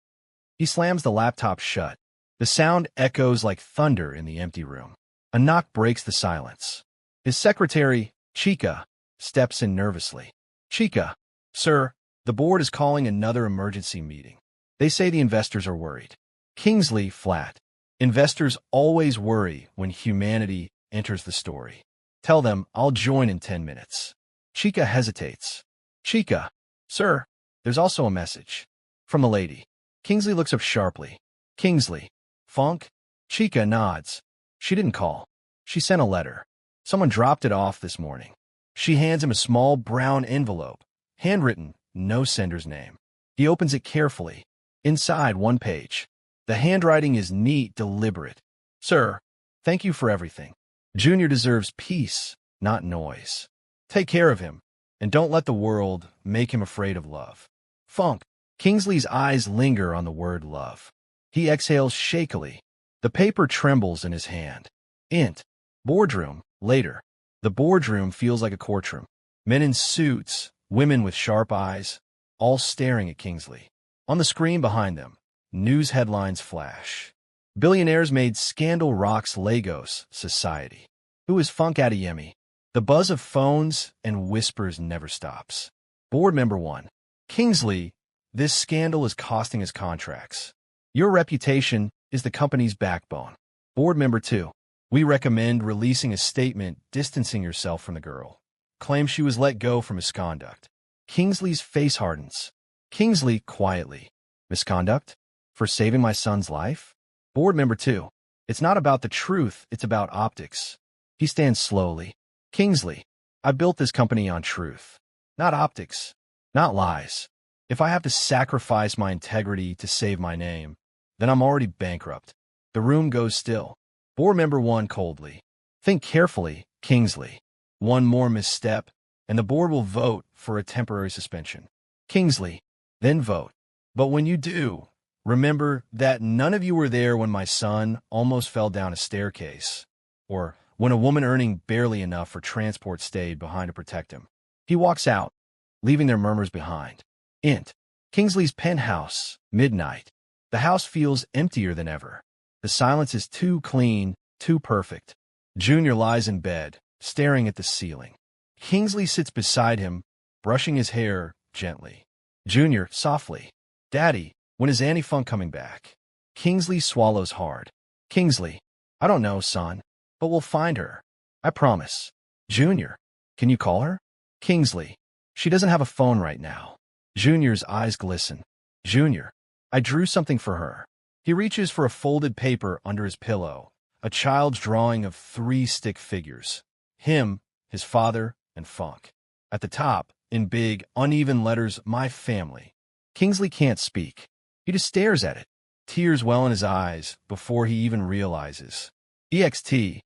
He slams the laptop shut. The sound echoes like thunder in the empty room. A knock breaks the silence. His secretary, Chica, steps in nervously. Chica, Sir, the board is calling another emergency meeting. They say the investors are worried. Kingsley, flat. Investors always worry when humanity enters the story. Tell them I'll join in 10 minutes. Chica hesitates. Chica. Sir, there's also a message. From a lady. Kingsley looks up sharply. Kingsley. Funk? Chica nods. She didn't call. She sent a letter. Someone dropped it off this morning. She hands him a small brown envelope. Handwritten, no sender's name. He opens it carefully. Inside, one page. The handwriting is neat, deliberate. Sir, thank you for everything. Junior deserves peace, not noise. Take care of him, and don't let the world make him afraid of love. Funk. Kingsley's eyes linger on the word love. He exhales shakily. The paper trembles in his hand. Int. Boardroom. Later. The boardroom feels like a courtroom. Men in suits, women with sharp eyes, all staring at Kingsley. On the screen behind them, news headlines flash. Billionaires made scandal rocks Lagos society. Who is Funke Adeyemi? The buzz of phones and whispers never stops. Board member 1. Kingsley, this scandal is costing us contracts. Your reputation is the company's backbone. Board member 2. We recommend releasing a statement distancing yourself from the girl. Claims she was let go for misconduct. Kingsley's face hardens. Kingsley, quietly. Misconduct? For saving my son's life? Board member 2. It's not about the truth, it's about optics. He stands slowly. Kingsley, I built this company on truth. Not optics. Not lies. If I have to sacrifice my integrity to save my name, then I'm already bankrupt. The room goes still. Board member 1 coldly. Think carefully, Kingsley. One more misstep, and the board will vote for a temporary suspension. Kingsley, then vote. But when you do, remember that none of you were there when my son almost fell down a staircase, or when a woman earning barely enough for transport stayed behind to protect him. He walks out, leaving their murmurs behind. Int. Kingsley's penthouse, midnight. The house feels emptier than ever. The silence is too clean, too perfect. Junior lies in bed, staring at the ceiling. Kingsley sits beside him, brushing his hair gently. Junior, softly. Daddy, when is Annie Funk coming back? Kingsley swallows hard. Kingsley, I don't know, son, but we'll find her. I promise. Junior, can you call her? Kingsley, she doesn't have a phone right now. Junior's eyes glisten. Junior, I drew something for her. He reaches for a folded paper under his pillow, a child's drawing of 3 stick figures. Him, his father, and Funk. At the top, in big, uneven letters, my family. Kingsley can't speak. He just stares at it. Tears well in his eyes before he even realizes. EXT.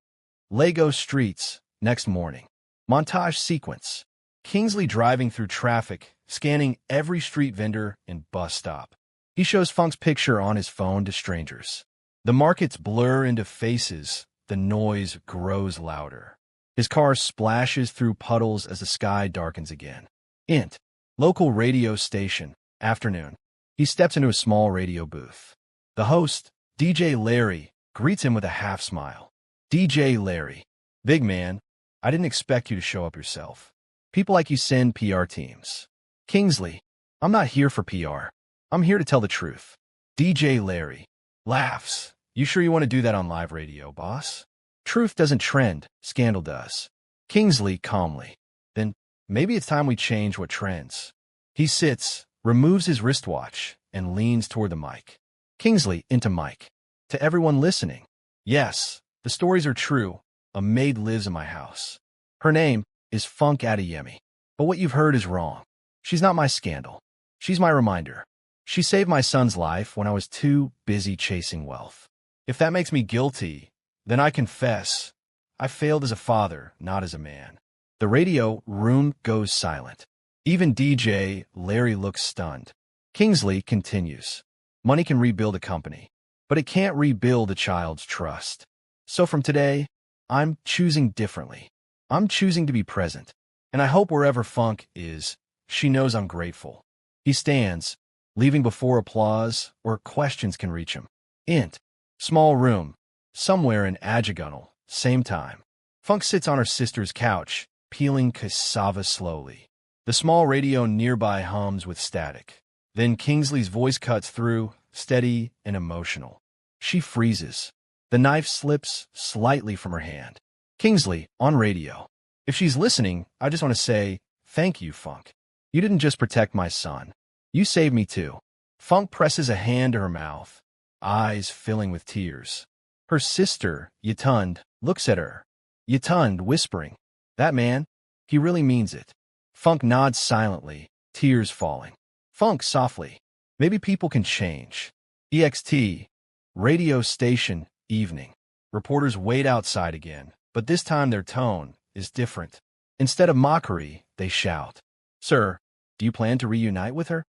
Lagos streets, next morning. Montage sequence. Kingsley driving through traffic, scanning every street vendor and bus stop. He shows Funk's picture on his phone to strangers. The markets blur into faces. The noise grows louder. His car splashes through puddles as the sky darkens again. Int. Local radio station. Afternoon. He steps into a small radio booth. The host, DJ Larry, greets him with a half smile. DJ Larry. Big man, I didn't expect you to show up yourself. People like you send PR teams. Kingsley, I'm not here for PR. I'm here to tell the truth. DJ Larry. Laughs. You sure you want to do that on live radio, boss? Truth doesn't trend, scandal does. Kingsley calmly. Then maybe it's time we change what trends. He sits, removes his wristwatch, and leans toward the mic. Kingsley into mic. To everyone listening. Yes, the stories are true. A maid lives in my house. Her name is Funke Adeyemi. But what you've heard is wrong. She's not my scandal. She's my reminder. She saved my son's life when I was too busy chasing wealth. If that makes me guilty, then I confess. I failed as a father, not as a man. The radio room goes silent. Even DJ Larry looks stunned. Kingsley continues. Money can rebuild a company, but it can't rebuild a child's trust. So from today, I'm choosing differently. I'm choosing to be present. And I hope wherever Funk is, she knows I'm grateful. He stands, leaving before applause or questions can reach him. Int. Small room. Somewhere in Ajagunal. Same time. Funk sits on her sister's couch, peeling cassava slowly. The small radio nearby hums with static. Then Kingsley's voice cuts through, steady and emotional. She freezes. The knife slips slightly from her hand. Kingsley, on radio. If she's listening, I just want to say, thank you, Funk. You didn't just protect my son. You saved me too. Funk presses a hand to her mouth, eyes filling with tears. Her sister, Yetund, looks at her. Yetund, whispering, that man, he really means it. Funk nods silently, tears falling. Funk softly, maybe people can change. EXT, radio station, evening. Reporters wait outside again, but this time their tone is different. Instead of mockery, they shout, Sir, do you plan to reunite with her?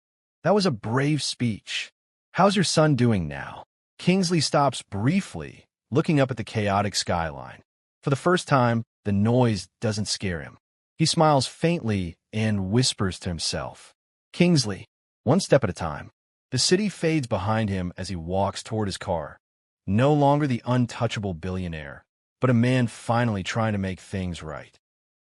That was a brave speech. How's your son doing now? Kingsley stops briefly, looking up at the chaotic skyline. For the first time, the noise doesn't scare him. He smiles faintly and whispers to himself. Kingsley, one step at a time. The city fades behind him as he walks toward his car. No longer the untouchable billionaire, but a man finally trying to make things right.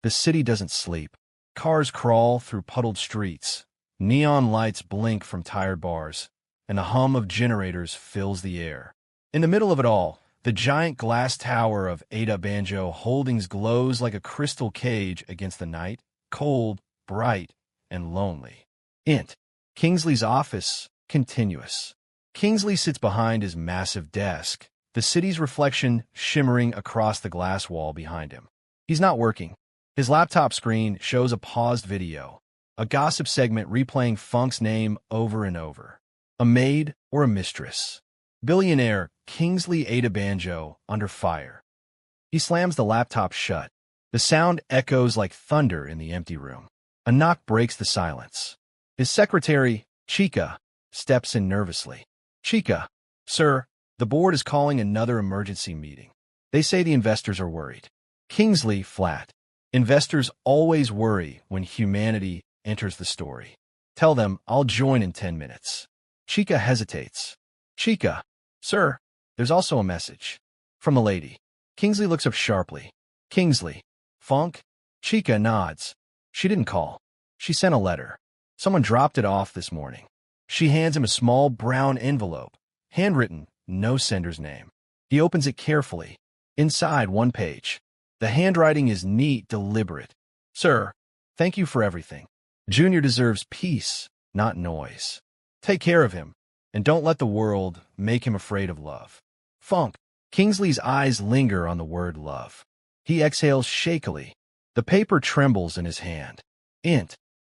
The city doesn't sleep. Cars crawl through puddled streets. Neon lights blink from tired bars, and the hum of generators fills the air. In the middle of it all, the giant glass tower of Adabanjo Holdings glows like a crystal cage against the night, cold, bright, and lonely. Kingsley's office, continuous. Kingsley sits behind his massive desk, the city's reflection shimmering across the glass wall behind him. He's not working. His laptop screen shows a paused video, a gossip segment replaying Funk's name over and over. A maid or a mistress. Billionaire Kingsley Adabanjo under fire. He slams the laptop shut. The sound echoes like thunder in the empty room. A knock breaks the silence. His secretary, Chica, steps in nervously. Chica, sir, the board is calling another emergency meeting. They say the investors are worried. Kingsley, flat. Investors always worry when humanity enters the story. Tell them I'll join in 10 minutes. Chica hesitates. Chica, sir, there's also a message. From a lady. Kingsley looks up sharply. Kingsley. Funk? Chica nods. She didn't call. She sent a letter. Someone dropped it off this morning. She hands him a small brown envelope, handwritten, no sender's name. He opens it carefully. Inside, one page. The handwriting is neat, deliberate. Sir, thank you for everything. Junior deserves peace, not noise. Take care of him, and don't let the world make him afraid of love. Funk. Kingsley's eyes linger on the word love. He exhales shakily. The paper trembles in his hand.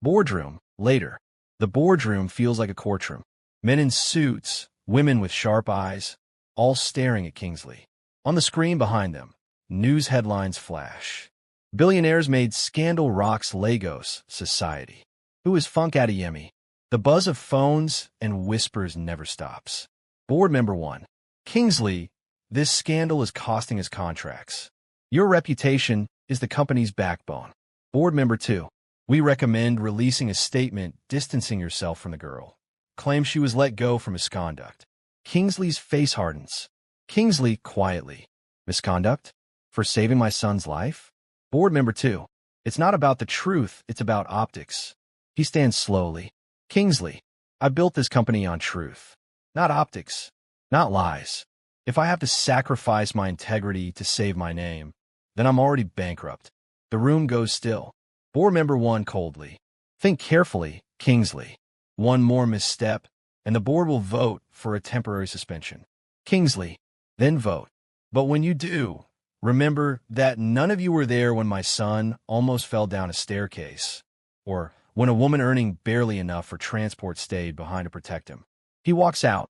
Boardroom, later. The boardroom feels like a courtroom. Men in suits, women with sharp eyes, all staring at Kingsley. On the screen behind them, news headlines flash. Billionaires made scandal rocks Lagos society. Who is Funk Adeyemi? The buzz of phones and whispers never stops. Board member 1. Kingsley, this scandal is costing us contracts. Your reputation is the company's backbone. Board member 2. We recommend releasing a statement distancing yourself from the girl. Claims she was let go for misconduct. Kingsley's face hardens. Kingsley, quietly. Misconduct? For saving my son's life? Board member 2. It's not about the truth, it's about optics. He stands slowly. Kingsley, I built this company on truth. Not optics. Not lies. If I have to sacrifice my integrity to save my name, then I'm already bankrupt. The room goes still. Board member 1 coldly. Think carefully, Kingsley. One more misstep, and the board will vote for a temporary suspension. Kingsley, then vote. But when you do, remember that none of you were there when my son almost fell down a staircase, or when a woman earning barely enough for transport stayed behind to protect him. He walks out,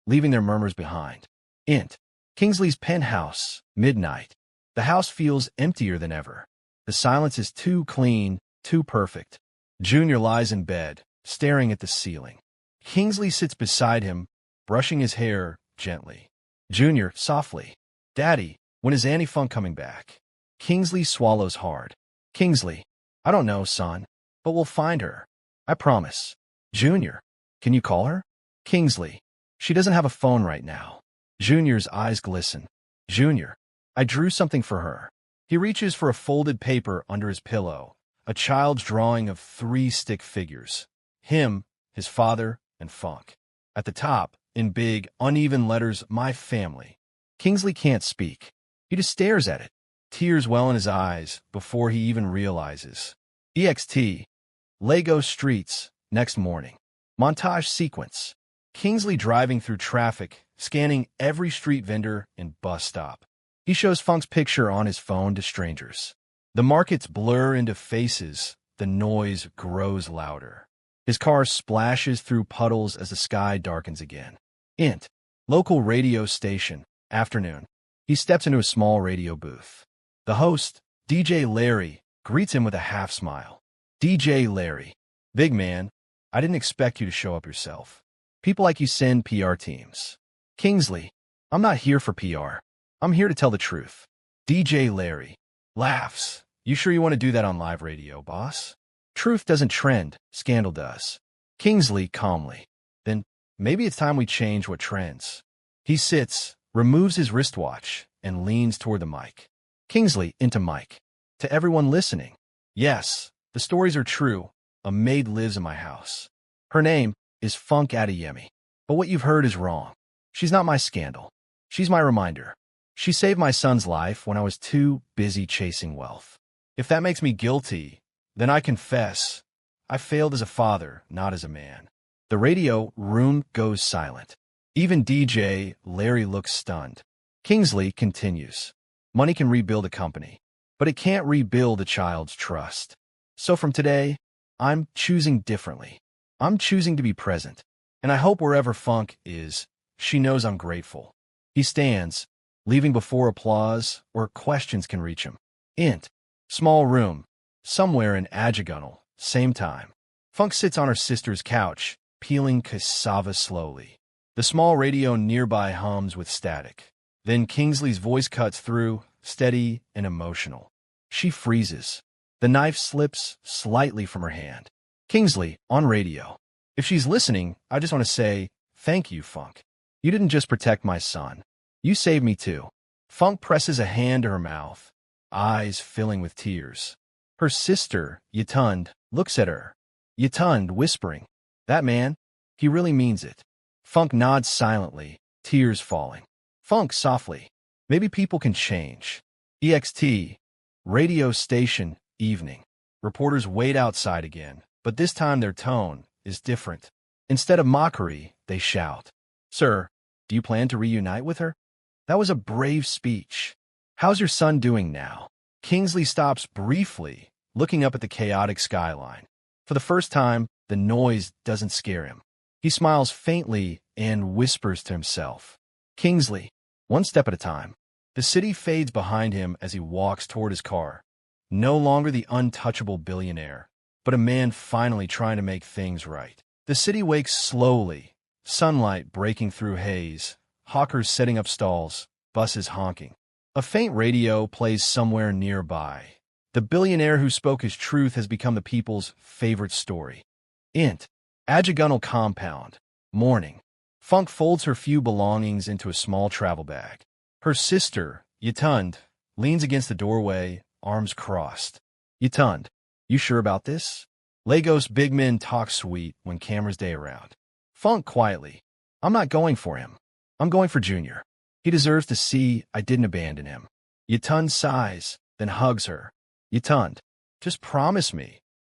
leaving their murmurs behind. Kingsley's penthouse, midnight. The house feels emptier than ever. The silence is too clean, too perfect. Junior lies in bed, staring at the ceiling. Kingsley sits beside him, brushing his hair gently. Junior, softly. Daddy, when is Annie Funk coming back? Kingsley swallows hard. Kingsley, I don't know, son, but we'll find her. I promise. Junior, can you call her? Kingsley, she doesn't have a phone right now. Junior's eyes glisten. Junior, I drew something for her. He reaches for a folded paper under his pillow, a child's drawing of 3 stick figures. Him, his father, and Funk. At the top, in big, uneven letters, my family. Kingsley can't speak. He just stares at it. Tears well in his eyes before he even realizes. EXT. Lagos streets, next morning. Montage sequence. Kingsley driving through traffic, scanning every street vendor and bus stop. He shows Funk's picture on his phone to strangers. The markets blur into faces. The noise grows louder. His car splashes through puddles as the sky darkens again. Int. Local radio station. Afternoon. He steps into a small radio booth. The host, DJ Larry, greets him with a half smile. DJ Larry. Big man, I didn't expect you to show up yourself. People like you send PR teams. Kingsley. I'm not here for PR. I'm here to tell the truth. DJ Larry. Laughs. You sure you want to do that on live radio, boss? Truth doesn't trend, scandal does. Kingsley calmly. Then maybe it's time we change what trends. He sits, removes his wristwatch, and leans toward the mic. Kingsley into mic. To everyone listening. Yes, the stories are true. A maid lives in my house. Her name is Funke Adeyemi. But what you've heard is wrong. She's not my scandal. She's my reminder. She saved my son's life when I was too busy chasing wealth. If that makes me guilty, then I confess. I failed as a father, not as a man. The radio room goes silent. Even DJ Larry looks stunned. Kingsley continues. Money can rebuild a company, but it can't rebuild a child's trust. So from today, I'm choosing differently. I'm choosing to be present. And I hope wherever Funke is, she knows I'm grateful. He stands, leaving before applause or questions can reach him. Int. Small room. Somewhere in Adabanjo. Same time. Funke sits on her sister's couch, peeling cassava slowly. The small radio nearby hums with static. Then Kingsley's voice cuts through, steady and emotional. She freezes. The knife slips slightly from her hand. Kingsley, on radio. If she's listening, I just want to say, thank you, Funke. You didn't just protect my son. You saved me too. Funke presses a hand to her mouth, eyes filling with tears. Her sister, Yetund, looks at her. Yetund whispering, that man, he really means it. Funke nods silently, tears falling. Funke softly, maybe people can change. EXT, radio station, evening. Reporters wait outside again, but this time their tone is different. Instead of mockery, they shout. Sir, do you plan to reunite with her? That was a brave speech. How's your son doing now? Kingsley stops briefly, looking up at the chaotic skyline. For the first time, the noise doesn't scare him. He smiles faintly and whispers to himself. Kingsley, one step at a time. The city fades behind him as he walks toward his car. No longer the untouchable billionaire, but a man finally trying to make things right. The city wakes slowly, sunlight breaking through haze, hawkers setting up stalls, buses honking. A faint radio plays somewhere nearby. The billionaire who spoke his truth has become the people's favorite story. Int. Adabanjo compound. Morning. Funke folds her few belongings into a small travel bag. Her sister, Yetund, leans against the doorway, arms crossed. Yetund, you sure about this? Lagos big men talk sweet when cameras day around. Funke quietly, I'm not going for him. I'm going for Junior. He deserves to see I didn't abandon him. Yetund sighs, then hugs her. Yetund, just promise me.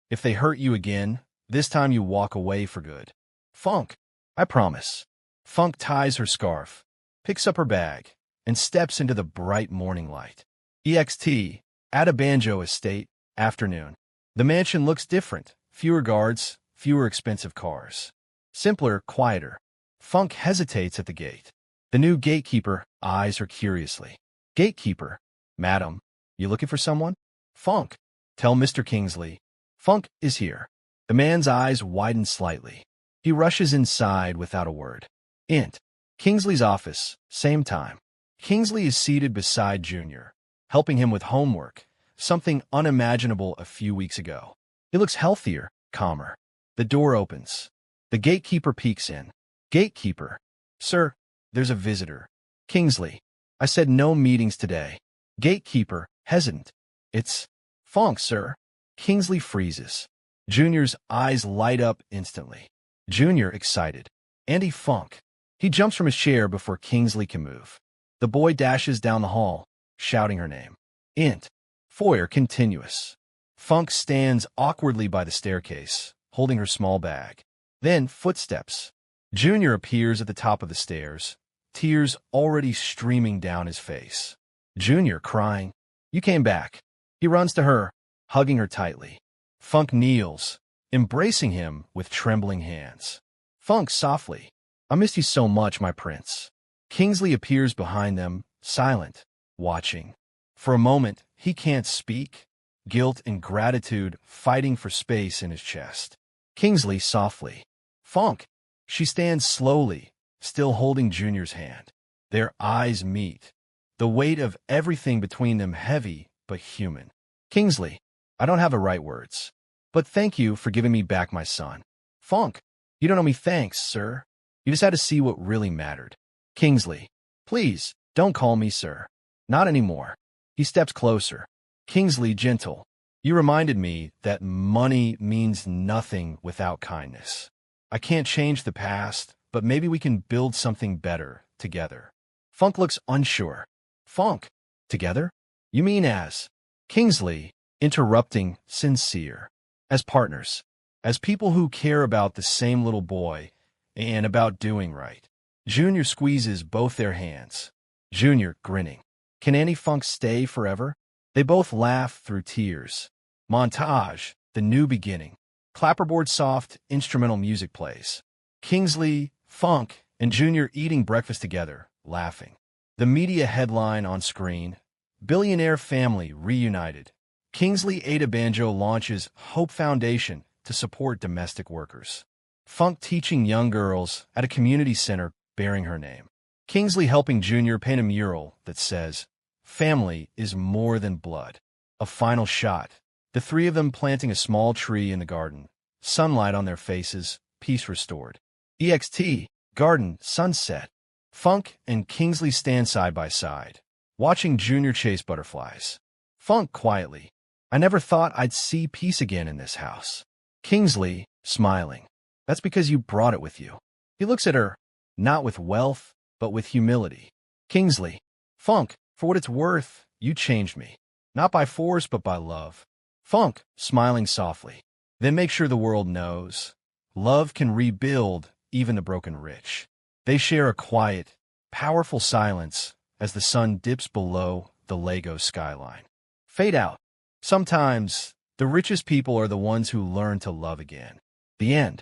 If they hurt you again, this time you walk away for good. Funke, I promise. Funke ties her scarf, picks up her bag, and steps into the bright morning light. EXT, Adabanjo Estate, afternoon. The mansion looks different. Fewer guards, fewer expensive cars. Simpler, quieter. Funke hesitates at the gate. The new gatekeeper eyes her curiously. Gatekeeper, madam, you looking for someone? Funke, tell Mr. Kingsley. Funke is here. The man's eyes widen slightly. He rushes inside without a word. Int. Kingsley's office, same time. Kingsley is seated beside Junior, helping him with homework, something unimaginable a few weeks ago. He looks healthier, calmer. The door opens. The gatekeeper peeks in. Gatekeeper, sir, there's a visitor. Kingsley, I said no meetings today. Gatekeeper, hesitant. It's Funke, sir. Kingsley freezes. Junior's eyes light up instantly. Junior excited. Andy Funk. He jumps from his chair before Kingsley can move. The boy dashes down the hall, shouting her name. Int. Foyer continuous. Funk stands awkwardly by the staircase, holding her small bag. Then footsteps. Junior appears at the top of the stairs, tears already streaming down his face. Junior crying. You came back. He runs to her, hugging her tightly. Funk kneels, embracing him with trembling hands. Funk softly. I missed you so much, my prince. Kingsley appears behind them, silent, watching. For a moment, he can't speak, guilt and gratitude fighting for space in his chest. Kingsley softly. Funk. She stands slowly, still holding Junior's hand. Their eyes meet, the weight of everything between them heavy but human. Kingsley. I don't have the right words, but thank you for giving me back my son. Funk. You don't owe me thanks, sir. You just had to see what really mattered. Kingsley. Please, don't call me sir. Not anymore. He steps closer. Kingsley gentle. You reminded me that money means nothing without kindness. I can't change the past, but maybe we can build something better together. Funk looks unsure. Funk. Together? You mean as? Kingsley, interrupting, sincere. As partners. As people who care about the same little boy and about doing right. Junior squeezes both their hands. Junior grinning. Can Annie Funk stay forever? They both laugh through tears. Montage, the new beginning. Clapperboard soft, instrumental music plays. Kingsley, Funk, and Junior eating breakfast together, laughing. The media headline on screen. Billionaire family reunited. Kingsley Adabanjo launches Hope Foundation to support domestic workers. Funk teaching young girls at a community center bearing her name. Kingsley helping Junior paint a mural that says, Family is more than blood. A final shot. The three of them planting a small tree in the garden. Sunlight on their faces, peace restored. EXT, garden, sunset. Funk and Kingsley stand side by side, watching Junior chase butterflies. Funk quietly. I never thought I'd see peace again in this house. Kingsley, smiling. That's because you brought it with you. He looks at her, not with wealth, but with humility. Kingsley. Funk, for what it's worth, you changed me. Not by force, but by love. Funk, smiling softly. Then make sure the world knows. Love can rebuild even the broken rich. They share a quiet, powerful silence as the sun dips below the Lego skyline. Fade out. Sometimes, the richest people are the ones who learn to love again. The end.